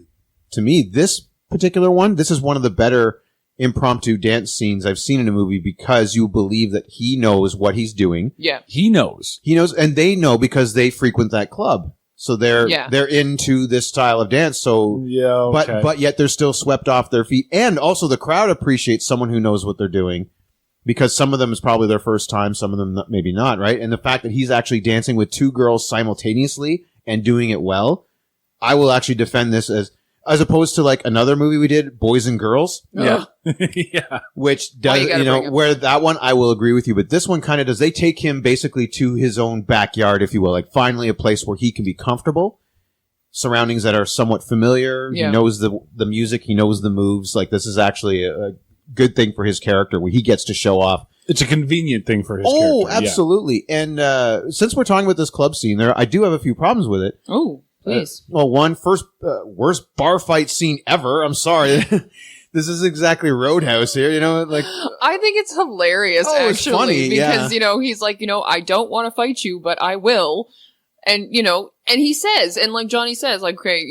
Speaker 5: to me, this particular one, this is one of the better impromptu dance scenes I've seen in a movie because you believe that he knows what he's doing.
Speaker 4: Yeah.
Speaker 2: He knows,
Speaker 5: and they know because they frequent that club. So they're into this style of dance. So, but yet they're still swept off their feet. And also the crowd appreciates someone who knows what they're doing because some of them is probably their first time. Some of them maybe not. Right. And the fact that he's actually dancing with two girls simultaneously and doing it well, I will actually defend this as opposed to like another movie we did, Boys and Girls.
Speaker 2: Yeah. Yeah.
Speaker 5: Which does, where that one, I will agree with you. But this one kind of does. They take him basically to his own backyard, if you will. Like finally a place where he can be comfortable. Surroundings that are somewhat familiar. Yeah. He knows the music. He knows the moves. Like this is actually a good thing for his character where he gets to show off.
Speaker 2: It's a convenient thing for his character.
Speaker 5: Oh, absolutely. Yeah. And since we're talking about this club scene, I do have a few problems with it.
Speaker 4: Oh. Please.
Speaker 5: Worst bar fight scene ever. I'm sorry. This is exactly Roadhouse here, like.
Speaker 4: I think it's hilarious, actually.
Speaker 5: It's funny,
Speaker 4: because, he's like, I don't want to fight you, but I will. And, and he says, and like Johnny says, like, okay,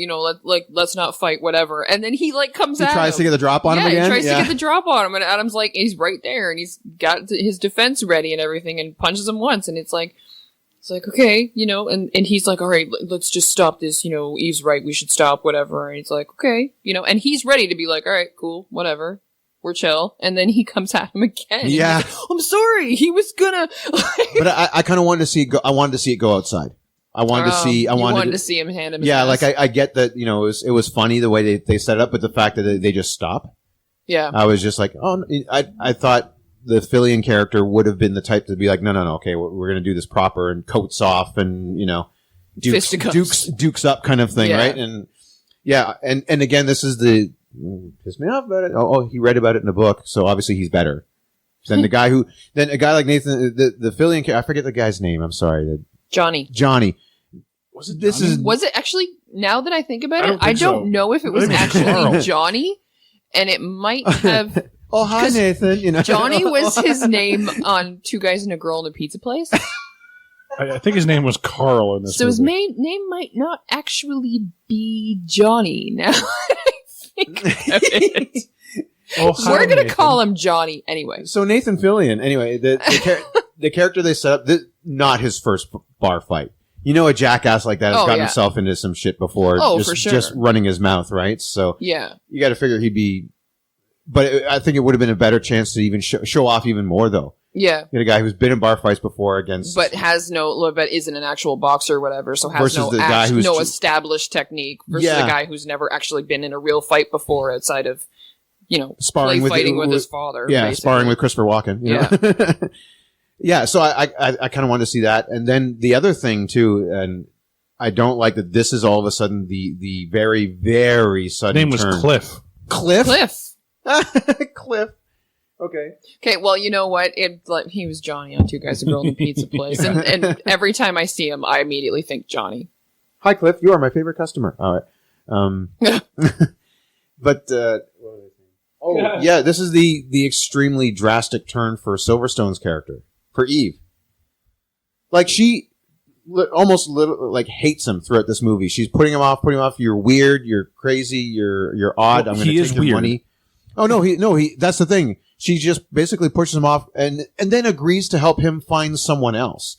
Speaker 4: let's not fight, whatever. And then he like comes out. He
Speaker 5: tries to get the drop on him again?
Speaker 4: He tries to get the drop on him. And Adam's like, he's right there and he's got his defense ready and everything and punches him once. And it's like, okay, and he's like, all right, let's just stop this, Eve's right, we should stop, whatever. And he's like, okay, and he's ready to be like, all right, cool, whatever, we're chill. And then he comes at him again.
Speaker 5: Yeah.
Speaker 4: Like, I'm sorry, he was gonna.
Speaker 5: But I kind of wanted to see it go, I wanted to see it go outside. I wanted to see
Speaker 4: him hand him his
Speaker 5: Yeah,
Speaker 4: ass.
Speaker 5: like I get that, it was funny the way they set it up, but the fact that they just stop.
Speaker 4: Yeah.
Speaker 5: I was just like, I thought the Fillion character would have been the type to be like, no, okay, we're going to do this proper and coats off and, dukes up kind of thing, right? And yeah, and again, this is pissed me off about it. Oh, he read about it in the book, so obviously he's better than a guy like Nathan, the Fillion character. I forget the guy's name. I'm sorry,
Speaker 4: Johnny.
Speaker 2: Was it Johnny?
Speaker 4: Was it actually? Now that I think about it, I don't know if it was actually Johnny, and it might have.
Speaker 5: Oh, hi, Nathan.
Speaker 4: Johnny was his name on Two Guys and a Girl in a Pizza Place.
Speaker 2: I think his name was Carl in this
Speaker 4: So
Speaker 2: movie.
Speaker 4: his name might not actually be Johnny now. I think of it. We're going to call him Johnny anyway.
Speaker 5: So Nathan Fillion, anyway, the character they set up, not his first bar fight. A jackass like that has gotten himself into some shit before.
Speaker 4: For sure.
Speaker 5: Just running his mouth, right? So
Speaker 4: yeah, you
Speaker 5: got to figure he'd be... But I think it would have been a better chance to even show off even more, though.
Speaker 4: Yeah.
Speaker 5: You get a guy who's been in bar fights before against...
Speaker 4: But isn't an actual boxer or whatever, so has no established technique versus a guy who's never actually been in a real fight before outside of,
Speaker 5: sparring
Speaker 4: fighting with his father.
Speaker 5: Yeah,
Speaker 4: basically.
Speaker 5: sparring with Christopher Walken. You know? Yeah, so I kind of wanted to see that. And then the other thing, too, and I don't like that this is all of a sudden the very, very sudden
Speaker 2: His name was Cliff.
Speaker 5: Cliff. Cliff. Okay.
Speaker 4: Okay, well, you know what? He was Johnny on Two Guys, a Girl in a Pizza Place. And every time I see him, I immediately think Johnny.
Speaker 5: Hi, Cliff. You are my favorite customer. All right. But, this is the extremely drastic turn for Silverstone's character, for Eve. Like, she almost like hates him throughout this movie. She's putting him off. You're weird. You're crazy. You're odd. I'm going to take your money. Oh, no, that's the thing. She just basically pushes him off and then agrees to help him find someone else.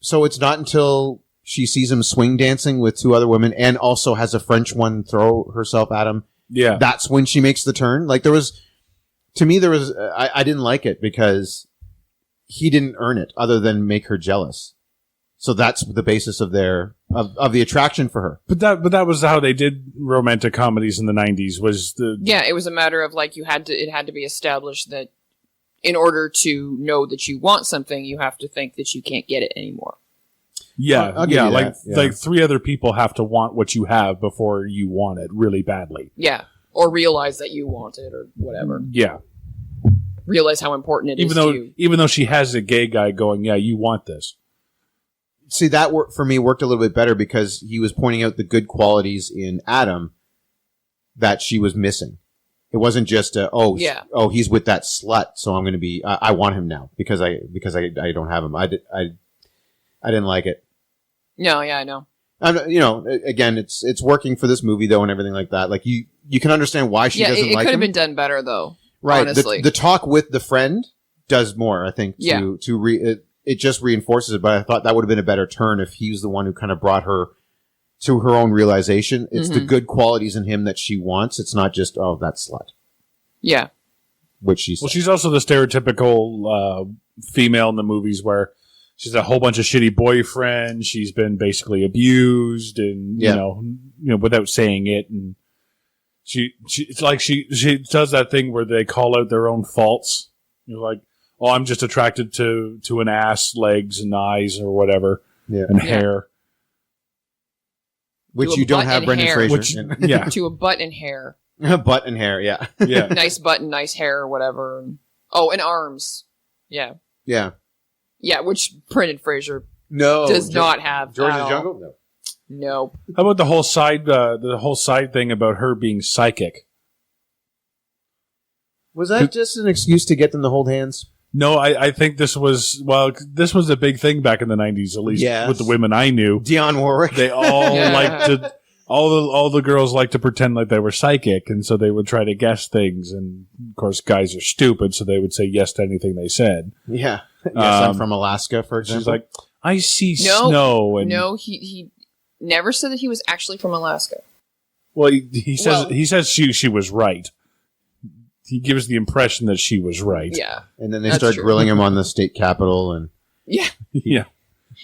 Speaker 5: So it's not until she sees him swing dancing with two other women and also has a French one throw herself at him.
Speaker 2: Yeah.
Speaker 5: That's when she makes the turn. Like I didn't like it because he didn't earn it other than make her jealous. So that's the basis of of the attraction for her.
Speaker 2: But that was how they did romantic comedies in the 90s.
Speaker 4: It was a matter of like it had to be established that in order to know that you want something, you have to think that you can't get it anymore.
Speaker 2: Yeah, like three other people have to want what you have before you want it really badly.
Speaker 4: Yeah, or realize that you want it or whatever.
Speaker 2: Yeah.
Speaker 4: realize how important it is to you.
Speaker 2: Even though she has a gay guy going, yeah, you want this.
Speaker 5: See, that for me worked a little bit better because he was pointing out the good qualities in Adam that she was missing. It wasn't just he's with that slut, so I'm going to be I want him now because I don't have him. I didn't like it.
Speaker 4: No, yeah, I know.
Speaker 5: Again, it's working for this movie though, and everything like that. Like you can understand why she doesn't like him.
Speaker 4: It could have been done better though.
Speaker 5: Right.
Speaker 4: Honestly,
Speaker 5: the talk with the friend does more, I think. It just reinforces it. But I thought that would have been a better turn if he was the one who kind of brought her to her own realization. It's the good qualities in him that she wants. It's not just that slut.
Speaker 4: Yeah.
Speaker 2: Which she's also the stereotypical female in the movies where she's a whole bunch of shitty boyfriends. She's been basically abused, and you know, without saying it, and it's like she does that thing where they call out their own faults. You're like, oh, I'm just attracted to an ass, legs, and eyes, or whatever, and hair. Which you don't have, Brendan Fraser.
Speaker 4: To a butt and hair.
Speaker 5: Butt and hair, yeah.
Speaker 4: Nice butt and nice hair, or whatever. Oh, and arms. Yeah.
Speaker 5: Yeah.
Speaker 4: Yeah, which Brendan Fraser does not have.
Speaker 5: George of the Jungle?
Speaker 4: No.
Speaker 2: How about the whole side thing about her being psychic?
Speaker 5: Was that just an excuse to get them to hold hands?
Speaker 2: No, I think this was a big thing back in the 90s, at least with the women I knew.
Speaker 5: Dionne Warwick.
Speaker 2: They all liked to, all the girls liked to pretend like they were psychic, and so they would try to guess things, and of course guys are stupid, so they would say yes to anything they said.
Speaker 5: Yeah. Yes, I'm from Alaska, for example.
Speaker 2: She's like, I see snow. And
Speaker 4: no, he never said that he was actually from Alaska.
Speaker 2: Well, he says she was right. He gives the impression that she was right.
Speaker 4: Yeah.
Speaker 5: And then they start grilling him on the state capitol, and
Speaker 2: yeah. And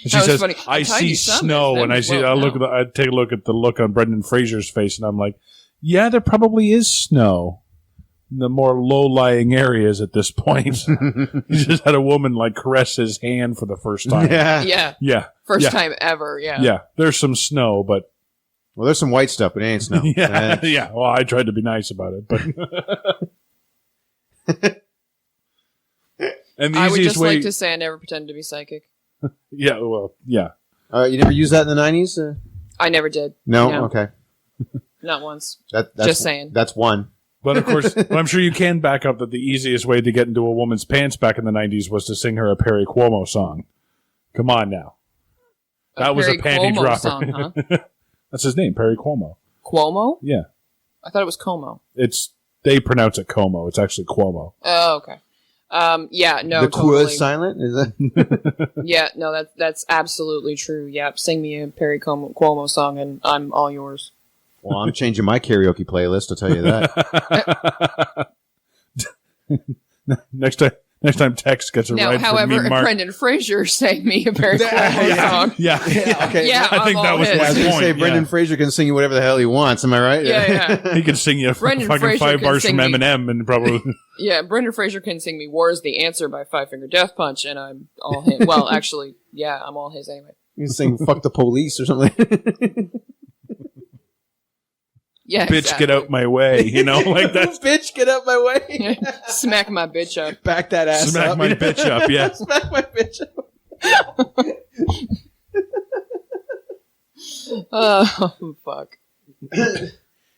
Speaker 2: she says, funny. I see snow, and I take a look at the look on Brendan Fraser's face, and I'm like, yeah, there probably is snow in the more low-lying areas at this point. He just had a woman like caress his hand for the first time.
Speaker 4: Yeah. First time ever,
Speaker 2: Yeah, there's some snow, but...
Speaker 5: Well, there's some white stuff, but it ain't snow.
Speaker 2: Yeah. Well, I tried to be nice about it, but...
Speaker 4: And I would just like to say I never pretended to be psychic.
Speaker 2: Yeah, well, yeah.
Speaker 5: You never used that in the 90s?
Speaker 4: I never did.
Speaker 5: No? Okay.
Speaker 4: Not once.
Speaker 5: That's
Speaker 4: just saying.
Speaker 5: That's one.
Speaker 2: But of course, I'm sure you can back up that the easiest way to get into a woman's pants back in the 90s was to sing her a Perry Cuomo song. Come on now. That was a panty
Speaker 4: Cuomo
Speaker 2: dropper.
Speaker 4: Song, huh?
Speaker 2: That's his name, Perry Cuomo.
Speaker 4: Cuomo?
Speaker 2: Yeah.
Speaker 4: I thought it was Como.
Speaker 2: They pronounce it Como. It's actually Cuomo.
Speaker 4: Oh, okay. Yeah, no,
Speaker 5: the
Speaker 4: totally.
Speaker 5: is silent? Is that?
Speaker 4: Yeah, no, that's absolutely true. Yeah, sing me a Perry Cuomo song and I'm all yours.
Speaker 5: Well, I'm changing my karaoke playlist, I'll tell you that.
Speaker 2: Next time Tex gets a ride
Speaker 4: however,
Speaker 2: from me, Mark.
Speaker 4: Brendan Fraser sang me a Perry Cuomo song.
Speaker 2: Yeah.
Speaker 5: Okay.
Speaker 4: Yeah,
Speaker 2: I think that was
Speaker 5: I was
Speaker 2: the
Speaker 5: going to
Speaker 2: point.
Speaker 5: say, Brendan Fraser can sing you whatever the hell he wants, am I right?
Speaker 4: Yeah.
Speaker 2: He can sing you fucking 5 bars from Eminem and probably...
Speaker 4: Yeah, Brendan Fraser can sing me War is the Answer by Five Finger Death Punch, and I'm all his. Well, actually, yeah, I'm all his anyway.
Speaker 5: You can sing Fuck the Police or something.
Speaker 4: Yeah,
Speaker 2: bitch,
Speaker 4: exactly.
Speaker 2: Get out my way, like that.
Speaker 5: Bitch, get out my way.
Speaker 4: Smack my bitch up.
Speaker 5: Back that ass
Speaker 2: Smack
Speaker 5: up.
Speaker 2: my bitch up, yeah.
Speaker 5: Smack my bitch up.
Speaker 4: Oh, fuck.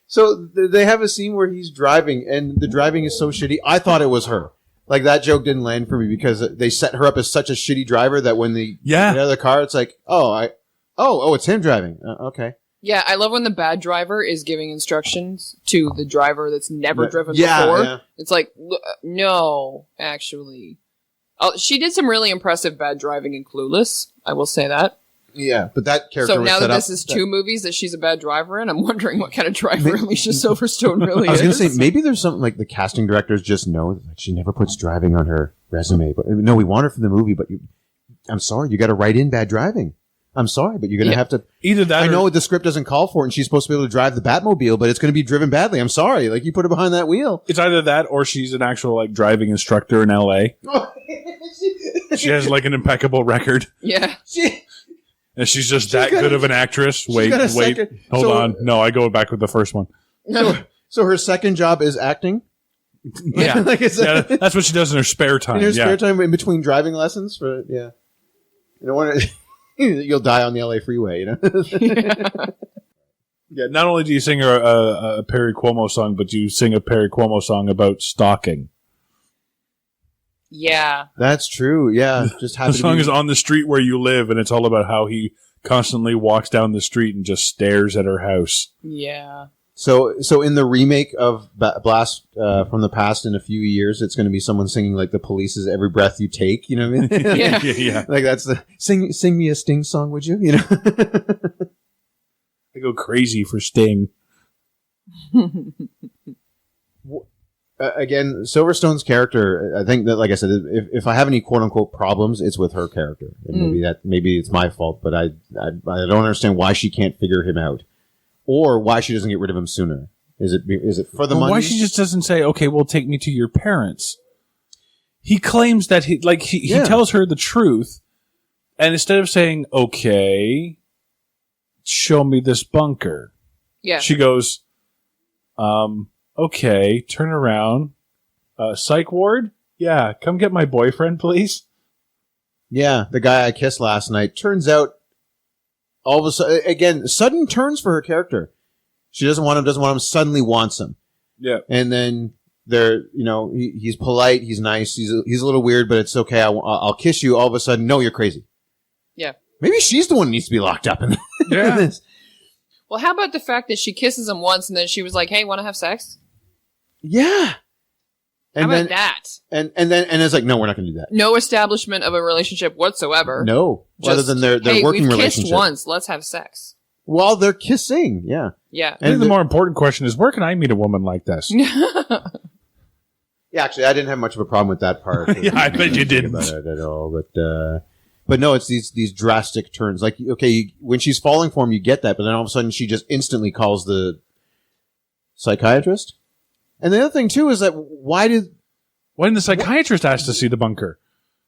Speaker 5: So they have a scene where he's driving, and the driving is so shitty. I thought it was her. Like, that joke didn't land for me because they set her up as such a shitty driver that when they get out of the car, it's like, it's him driving. Okay.
Speaker 4: Yeah, I love when the bad driver is giving instructions to the driver that's never driven before. Yeah. It's like, no, actually. She did some really impressive bad driving in Clueless. I will say that.
Speaker 5: Yeah, but that character
Speaker 4: So
Speaker 5: was
Speaker 4: now
Speaker 5: set
Speaker 4: that this
Speaker 5: up
Speaker 4: is two movies that she's a bad driver in, I'm wondering what kind of driver Alicia Silverstone really is.
Speaker 5: I was going to say, maybe there's something like the casting directors just know that she never puts driving on her resume. But no, we want her for the movie, but I'm sorry, you got to write in bad driving. I'm sorry, but you're going to have to...
Speaker 2: Either that
Speaker 5: I know the script doesn't call for it, and she's supposed to be able to drive the Batmobile, but it's going to be driven badly. I'm sorry. Like, you put her behind that wheel.
Speaker 2: It's either that or she's an actual, driving instructor in L.A. She has, an impeccable record.
Speaker 4: Yeah.
Speaker 2: And she's just that good of an actress. Wait, hold on. No, I go back with the first one.
Speaker 5: So her second job is acting?
Speaker 2: Yeah,
Speaker 5: Like I said,
Speaker 2: that's what she does in her spare time.
Speaker 5: in her spare time in between driving lessons. For you don't want to. You'll die on the LA freeway.
Speaker 2: Yeah. Not only do you sing a Perry Como song, but you sing a Perry Como song about stalking.
Speaker 4: Yeah.
Speaker 5: That's true. Yeah, just
Speaker 2: The song is On the Street Where You Live, and it's all about how he constantly walks down the street and just stares at her house.
Speaker 4: Yeah.
Speaker 5: So in the remake of Blast from the Past in a few years, it's going to be someone singing like the Police's "Every Breath You Take." You know what I mean?
Speaker 4: Yeah.
Speaker 2: Yeah.
Speaker 5: Like that's the sing me a Sting song, would you? You know.
Speaker 2: I go crazy for Sting.
Speaker 5: Again, Silverstone's character, I think that, like I said, if I have any quote unquote problems, it's with her character. And maybe it's my fault, but I don't understand why she can't figure him out, or why she doesn't get rid of him sooner. Is it for the money?
Speaker 2: Why she just doesn't say, "Okay, well, take me to your parents"? He claims that he tells her the truth, and instead of saying, "Okay, show me this bunker," she goes, "Okay, turn around. Psych ward? Yeah, come get my boyfriend, please."
Speaker 5: Yeah, the guy I kissed last night. Turns out, all of a sudden, again, sudden turns for her character. She doesn't want him, suddenly wants him.
Speaker 2: Yeah.
Speaker 5: And then he's polite, he's nice, he's a little weird, but it's okay. I'll kiss you. All of a sudden, no, you're crazy.
Speaker 4: Yeah.
Speaker 5: Maybe she's the one who needs to be locked up in this.
Speaker 4: Well, how about the fact that she kisses him once and then she was like, "Hey, want to have sex?"
Speaker 5: Yeah. And
Speaker 4: how about that?
Speaker 5: And it's like, no, we're not going to do that.
Speaker 4: No establishment of a relationship whatsoever.
Speaker 5: No. Other than their working
Speaker 4: we've
Speaker 5: relationship.
Speaker 4: Kissed once. Let's have sex.
Speaker 5: While they're kissing. Yeah.
Speaker 4: Yeah.
Speaker 2: I think the more important question is, where can I meet a woman like this?
Speaker 5: Yeah, actually, I didn't have much of a problem with that part.
Speaker 2: Yeah, I bet you didn't.
Speaker 5: About it at all, but no, it's these drastic turns. Like, okay, when she's falling for him, you get that, but then all of a sudden she just instantly calls the psychiatrist. And the other thing too is that why didn't
Speaker 2: the psychiatrist ask to see the bunker?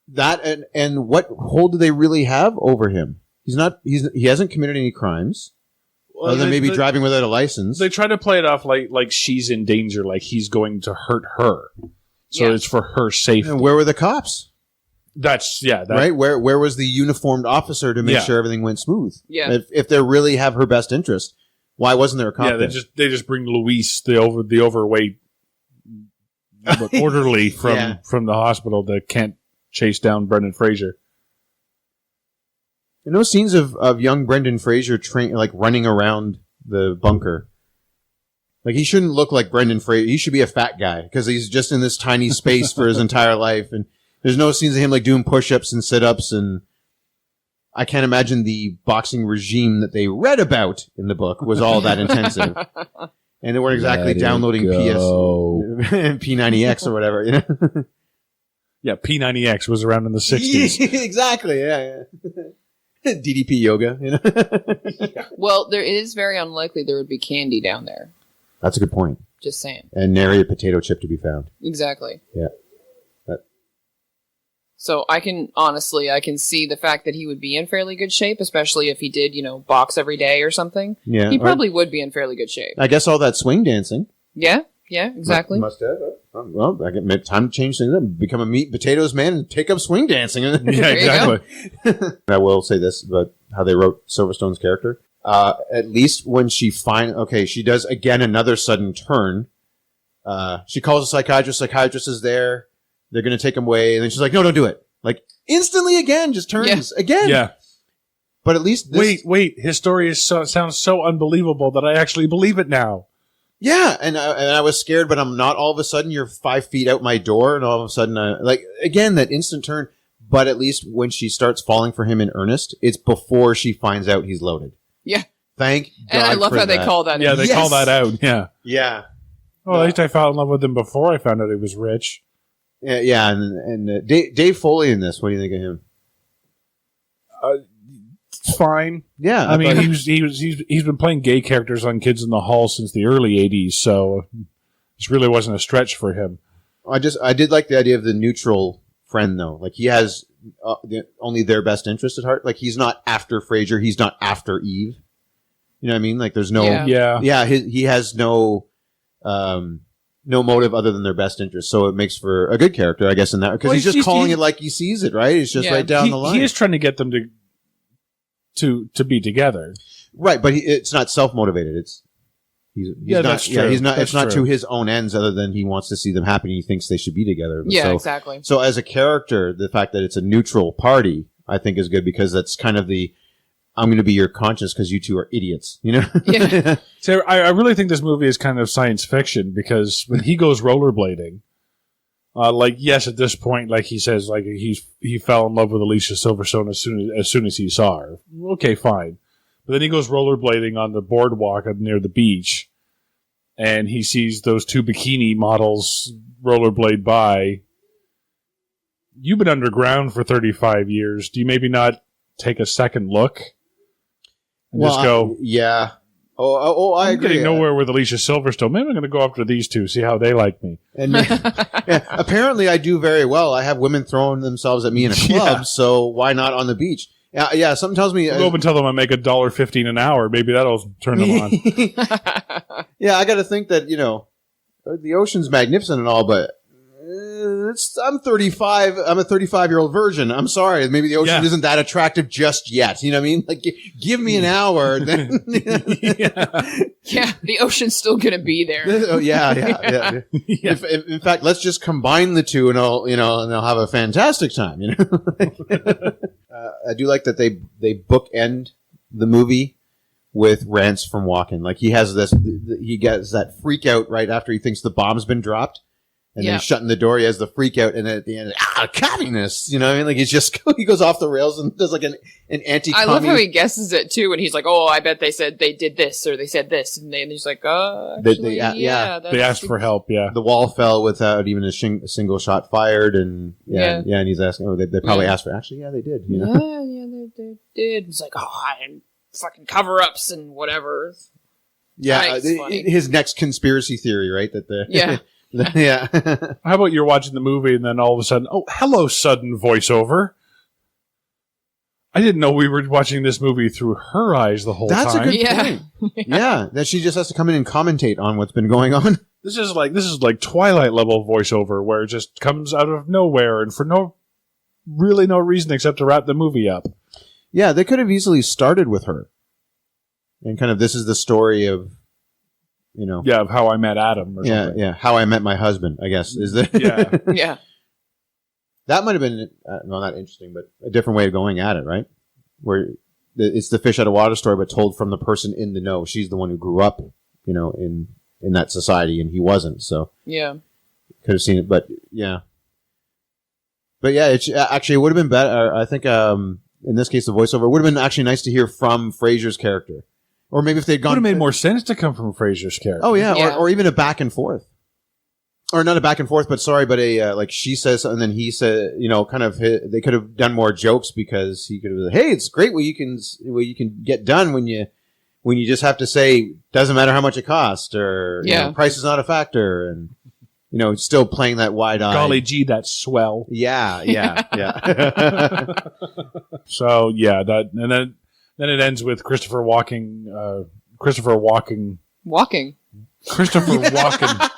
Speaker 5: That and what hold do they really have over him? He hasn't committed any crimes. Other than maybe driving without a license.
Speaker 2: They try to play it off like she's in danger, like he's going to hurt her. So it's for her safety.
Speaker 5: And where were the cops?
Speaker 2: Right?
Speaker 5: Where was the uniformed officer to make sure everything went smooth?
Speaker 4: Yeah.
Speaker 5: If they really have her best interest, why wasn't there a cop?
Speaker 2: Yeah, they just bring Luis, the overweight orderly from the hospital that can't chase down Brendan Fraser.
Speaker 5: There are no scenes of young Brendan Fraser running around the bunker. Like, he shouldn't look like Brendan Fraser. He should be a fat guy because he's just in this tiny space for his entire life. And there's no scenes of him like doing push-ups and sit-ups. And I can't imagine the boxing regime that they read about in the book was all that intensive. And they weren't exactly downloading P90X or whatever, you know?
Speaker 2: Yeah, P90X was around in the 60s.
Speaker 5: Exactly, yeah. DDP yoga, you know?
Speaker 4: Well, there is very unlikely there would be candy down there.
Speaker 5: That's a good point.
Speaker 4: Just saying.
Speaker 5: And nary a potato chip to be found.
Speaker 4: Exactly.
Speaker 5: Yeah.
Speaker 4: So I can see the fact that he would be in fairly good shape, especially if he did, box every day or something.
Speaker 5: Yeah.
Speaker 4: He probably would be in fairly good shape.
Speaker 5: I guess all that swing dancing.
Speaker 4: Yeah, exactly.
Speaker 5: Must have. Well, I get time to change things up, become a meat and potatoes man and take up swing dancing.
Speaker 2: Yeah, exactly.
Speaker 5: I will say this about how they wrote Silverstone's character. At least when she she does again another sudden turn. She calls a psychiatrist. Psychiatrist is there. They're going to take him away. And then she's like, no, don't do it. Like, instantly again, just turns again.
Speaker 2: Yeah.
Speaker 5: But at least
Speaker 2: Wait. His story sounds so unbelievable that I actually believe it now.
Speaker 5: Yeah. And I was scared, but I'm not. All of a sudden, you're 5 feet out my door. And all of a sudden, again, that instant turn. But at least when she starts falling for him in earnest, it's before she finds out he's loaded.
Speaker 4: Yeah.
Speaker 5: Thank God.
Speaker 4: And I love how they call that.
Speaker 2: Yeah, they call that out. Yeah.
Speaker 5: Yeah.
Speaker 2: Well, at least I fell in love with him before I found out he was rich.
Speaker 5: Yeah, and Dave Foley in this. What do you think of him?
Speaker 2: Fine.
Speaker 5: Yeah,
Speaker 2: I mean, he's been playing gay characters on Kids in the Hall since the early '80s, so this really wasn't a stretch for him.
Speaker 5: I did like the idea of the neutral friend though. Like, he has only their best interest at heart. Like, he's not after Frasier. He's not after Eve. You know what I mean? Like, there's no.
Speaker 2: Yeah.
Speaker 5: He has no. no motive other than their best interest. So it makes for a good character, I guess, in that, because he's just calling it like he sees it, right? It's just right down the line.
Speaker 2: He is trying to get them to be together,
Speaker 5: right? But it's not self-motivated. He's not.
Speaker 2: That's true.
Speaker 5: Yeah, he's not.
Speaker 2: That's
Speaker 5: it's not
Speaker 2: true.
Speaker 5: to his own ends, other than he wants to see them happy. And he thinks they should be together.
Speaker 4: Yeah,
Speaker 5: so,
Speaker 4: exactly.
Speaker 5: So as a character, the fact that it's a neutral party, I think, is good, because that's kind of I'm going to be your conscience because you two are idiots, you know?
Speaker 4: Yeah.
Speaker 2: So I really think this movie is kind of science fiction, because when he goes rollerblading, yes, at this point, like he says, like he fell in love with Alicia Silverstone as soon as he saw her. Okay, fine. But then he goes rollerblading on the boardwalk near the beach, and he sees those two bikini models rollerblade by. You've been underground for 35 years. Do you maybe not take a second look and just go,
Speaker 5: yeah. I
Speaker 2: I'm
Speaker 5: agree.
Speaker 2: getting nowhere with Alicia Silverstone. Maybe I'm going to go after these two, see how they like me.
Speaker 5: And apparently I do very well. I have women throwing themselves at me in a club, so why not on the beach? Yeah, something tells me...
Speaker 2: Go up and tell them I make $1.15 an hour. Maybe that'll turn them on.
Speaker 5: Yeah, I got to think that, the ocean's magnificent and all, but I'm 35. I'm a 35-year-old virgin. I'm sorry. Maybe the ocean isn't that attractive just yet. You know what I mean? Like, give me an hour. Then
Speaker 4: Yeah, the ocean's still going to be there.
Speaker 5: Oh, yeah. In fact, let's just combine the two, and I'll have a fantastic time. I do like that they bookend the movie with rants from Walken. Like, he has he gets that freak out right after he thinks the bomb's been dropped. And then he's shutting the door. He has the freak out, and then at the end, communists. You know what I mean? Like, he goes off the rails and does like an anti-commie.
Speaker 4: I love how he guesses it too, and he's like, "Oh, I bet they said they did this or they said this," and he's like, actually,
Speaker 2: They asked for help. Yeah,
Speaker 5: the wall fell without even a single shot fired, and and he's asking. Oh, they probably asked for. Actually, they did. You know?
Speaker 4: They did. It's like, and fucking cover-ups and whatever.
Speaker 5: Yeah, his next conspiracy theory, right? That
Speaker 4: yeah.
Speaker 5: Yeah.
Speaker 2: How about you're watching the movie and then all of a sudden, oh, hello, sudden voiceover. I didn't know we were watching this movie through her eyes the whole time.
Speaker 5: That's a good point. Yeah, that she just has to come in and commentate on what's been going on.
Speaker 2: This is like Twilight level voiceover, where it just comes out of nowhere and for no reason except to wrap the movie up.
Speaker 5: Yeah, they could have easily started with her, and kind of this is the story of.
Speaker 2: Of how I met Adam. Or something.
Speaker 5: Yeah, how I met my husband, I guess. Is that?
Speaker 4: Yeah.
Speaker 5: That might have been, not interesting, but a different way of going at it, right? Where it's the fish out of water story, but told from the person in the know. She's the one who grew up, in that society, and he wasn't. So
Speaker 4: yeah,
Speaker 5: could have seen it, but yeah. But yeah, it would have been better. I think in this case, the voiceover would have been actually nice to hear from Fraser's character. Or maybe if they'd gone...
Speaker 2: It would have made more sense to come from Fraser's character.
Speaker 5: Oh, yeah. Or even a back and forth. Or not a back and forth, but a, like she says, and then he said, kind of, they could have done more jokes, because he could have said, hey, it's great what you can get done when you just have to say, doesn't matter how much it costs, or, price is not a factor, and, still playing that wide eye.
Speaker 2: Golly gee, that's swell.
Speaker 5: Yeah.
Speaker 2: So, yeah, then it ends with Christopher Walken.
Speaker 4: Walking.
Speaker 2: Christopher Walken.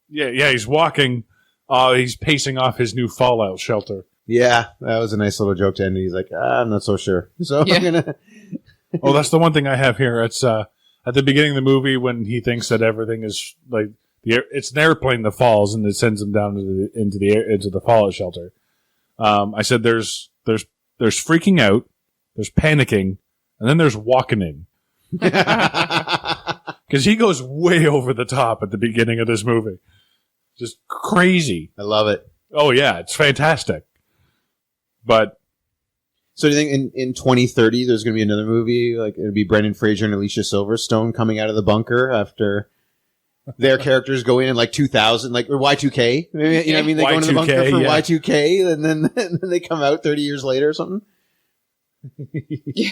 Speaker 2: Yeah, he's walking. He's pacing off his new fallout shelter.
Speaker 5: Yeah, that was a nice little joke to end. He's like, I'm not so sure. So I'm gonna.
Speaker 2: Oh, that's the one thing I have here. It's at the beginning of the movie when he thinks that everything is like it's an airplane that falls and it sends him down into the fallout shelter. I said there's freaking out. There's panicking, and then there's walkening. Because he goes way over the top at the beginning of this movie. Just crazy.
Speaker 5: I love it.
Speaker 2: Oh, yeah, it's fantastic. But...
Speaker 5: So do you think in 2030 there's going to be another movie? Like, it'll be Brendan Fraser and Alicia Silverstone coming out of the bunker after their characters go in like 2000, like, or Y2K? You know what I mean? They go into the bunker for Y2K, and then they come out 30 years later or something?
Speaker 4: Yeah.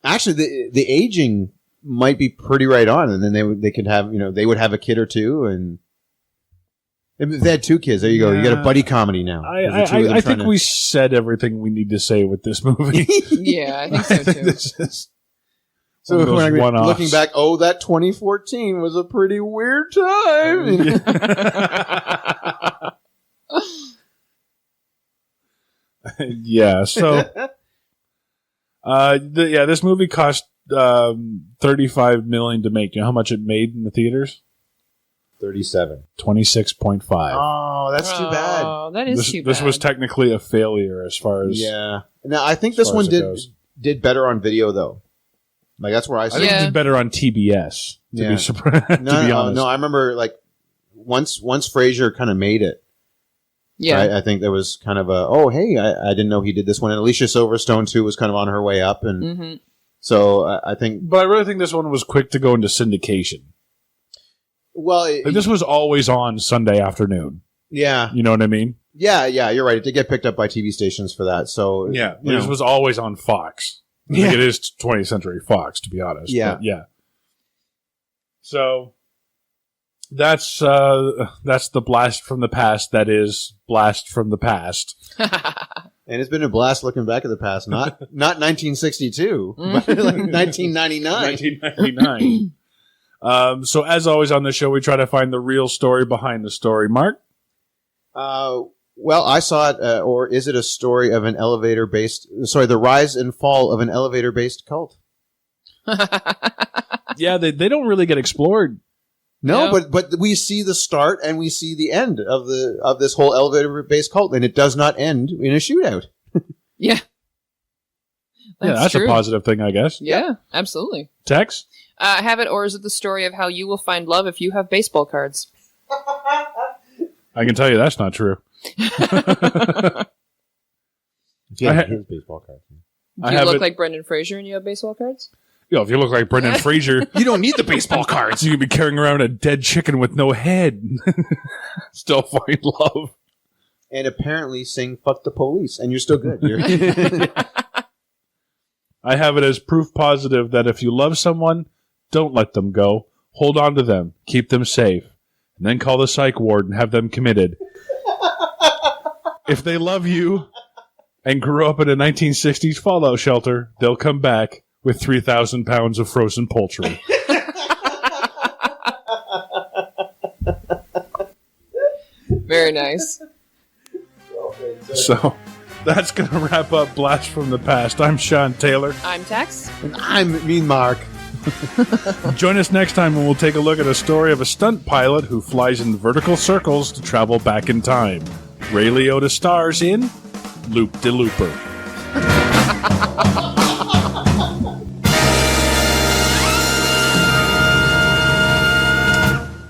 Speaker 5: Actually, the aging might be pretty right on, and then they could have they would have a kid or two, and if they had two kids, there you go. You got a buddy comedy now.
Speaker 2: I think we said everything we need to say with this movie.
Speaker 4: Yeah, I think so too.
Speaker 5: So
Speaker 2: One of those
Speaker 5: when I'm
Speaker 2: one-offs.
Speaker 5: looking back, that 2014 was a pretty weird time.
Speaker 2: Yeah. So, this movie cost $35 million to make. You know how much it made in the theaters?
Speaker 5: 37.
Speaker 2: 26.5.
Speaker 5: Oh, that's too bad.
Speaker 4: Oh, that is too bad.
Speaker 2: This was technically a failure as far as
Speaker 5: Yeah. Now I think this
Speaker 2: far
Speaker 5: one
Speaker 2: as it goes.
Speaker 5: did better on video though. Like that's where I
Speaker 2: I
Speaker 5: see.
Speaker 2: think
Speaker 4: Yeah.
Speaker 2: it did better on TBS. To
Speaker 5: Yeah.
Speaker 2: be surprised. to be honest.
Speaker 5: No. I remember like once Frasier kind of made it.
Speaker 4: Yeah.
Speaker 5: Right? I think there was kind of I didn't know he did this one. And Alicia Silverstone too was kind of on her way up, and
Speaker 4: Mm-hmm.
Speaker 5: so I think.
Speaker 2: But I really think this one was quick to go into syndication.
Speaker 5: Well,
Speaker 2: Like, this was always on Sunday afternoon.
Speaker 5: yeah,
Speaker 2: You know what I mean?
Speaker 5: yeah, you're right. It did get picked up by TV stations for that. So
Speaker 2: Yeah.
Speaker 5: you
Speaker 2: This
Speaker 5: know.
Speaker 2: was always on Fox. I think it is 20th Century Fox, to be honest.
Speaker 5: Yeah.
Speaker 2: But yeah. So that's the blast from the past. That is blast from the past.
Speaker 5: And it's been a blast looking back at the past. Not 1962, but like 1999.
Speaker 2: 1999. So as always on the show, we try to find the real story behind the story. Mark?
Speaker 5: Well, I saw it, or is it a story of the rise and fall of an elevator-based cult?
Speaker 2: Yeah, they don't really get explored.
Speaker 5: No,
Speaker 4: Yeah.
Speaker 5: but we see the start and we see the end of this whole elevator-based cult, and it does not end in a shootout.
Speaker 4: Yeah.
Speaker 2: That's
Speaker 4: true.
Speaker 2: a positive thing, I guess.
Speaker 4: Yeah, absolutely.
Speaker 2: Tex?
Speaker 4: Have it, or is it the story of how you will find love if you have baseball cards?
Speaker 2: I can tell you that's not true.
Speaker 5: Yeah,
Speaker 2: his
Speaker 5: baseball card.
Speaker 2: I
Speaker 4: Do you
Speaker 2: have
Speaker 4: look
Speaker 2: it-
Speaker 4: like Brendan Fraser and you have baseball cards?
Speaker 2: If you look like Brendan Fraser, you don't need the baseball cards. You can be carrying around a dead chicken with no head. Still find love.
Speaker 5: And apparently sing "Fuck the Police," and you're still good. You're
Speaker 2: I have it as proof positive that if you love someone, don't let them go. Hold on to them. Keep them safe. And then call the psych ward and have them committed. If they love you and grew up in a 1960s fallout shelter, they'll come back with 3,000 pounds of frozen poultry.
Speaker 4: Very nice.
Speaker 2: So that's going to wrap up Blast from the Past. I'm Sean Taylor.
Speaker 4: I'm Tex.
Speaker 5: and I'm Mean Mark.
Speaker 2: Join us next time when we'll take a look at a story of a stunt pilot who flies in vertical circles to travel back in time. Ray Liotta stars in Loop de Looper.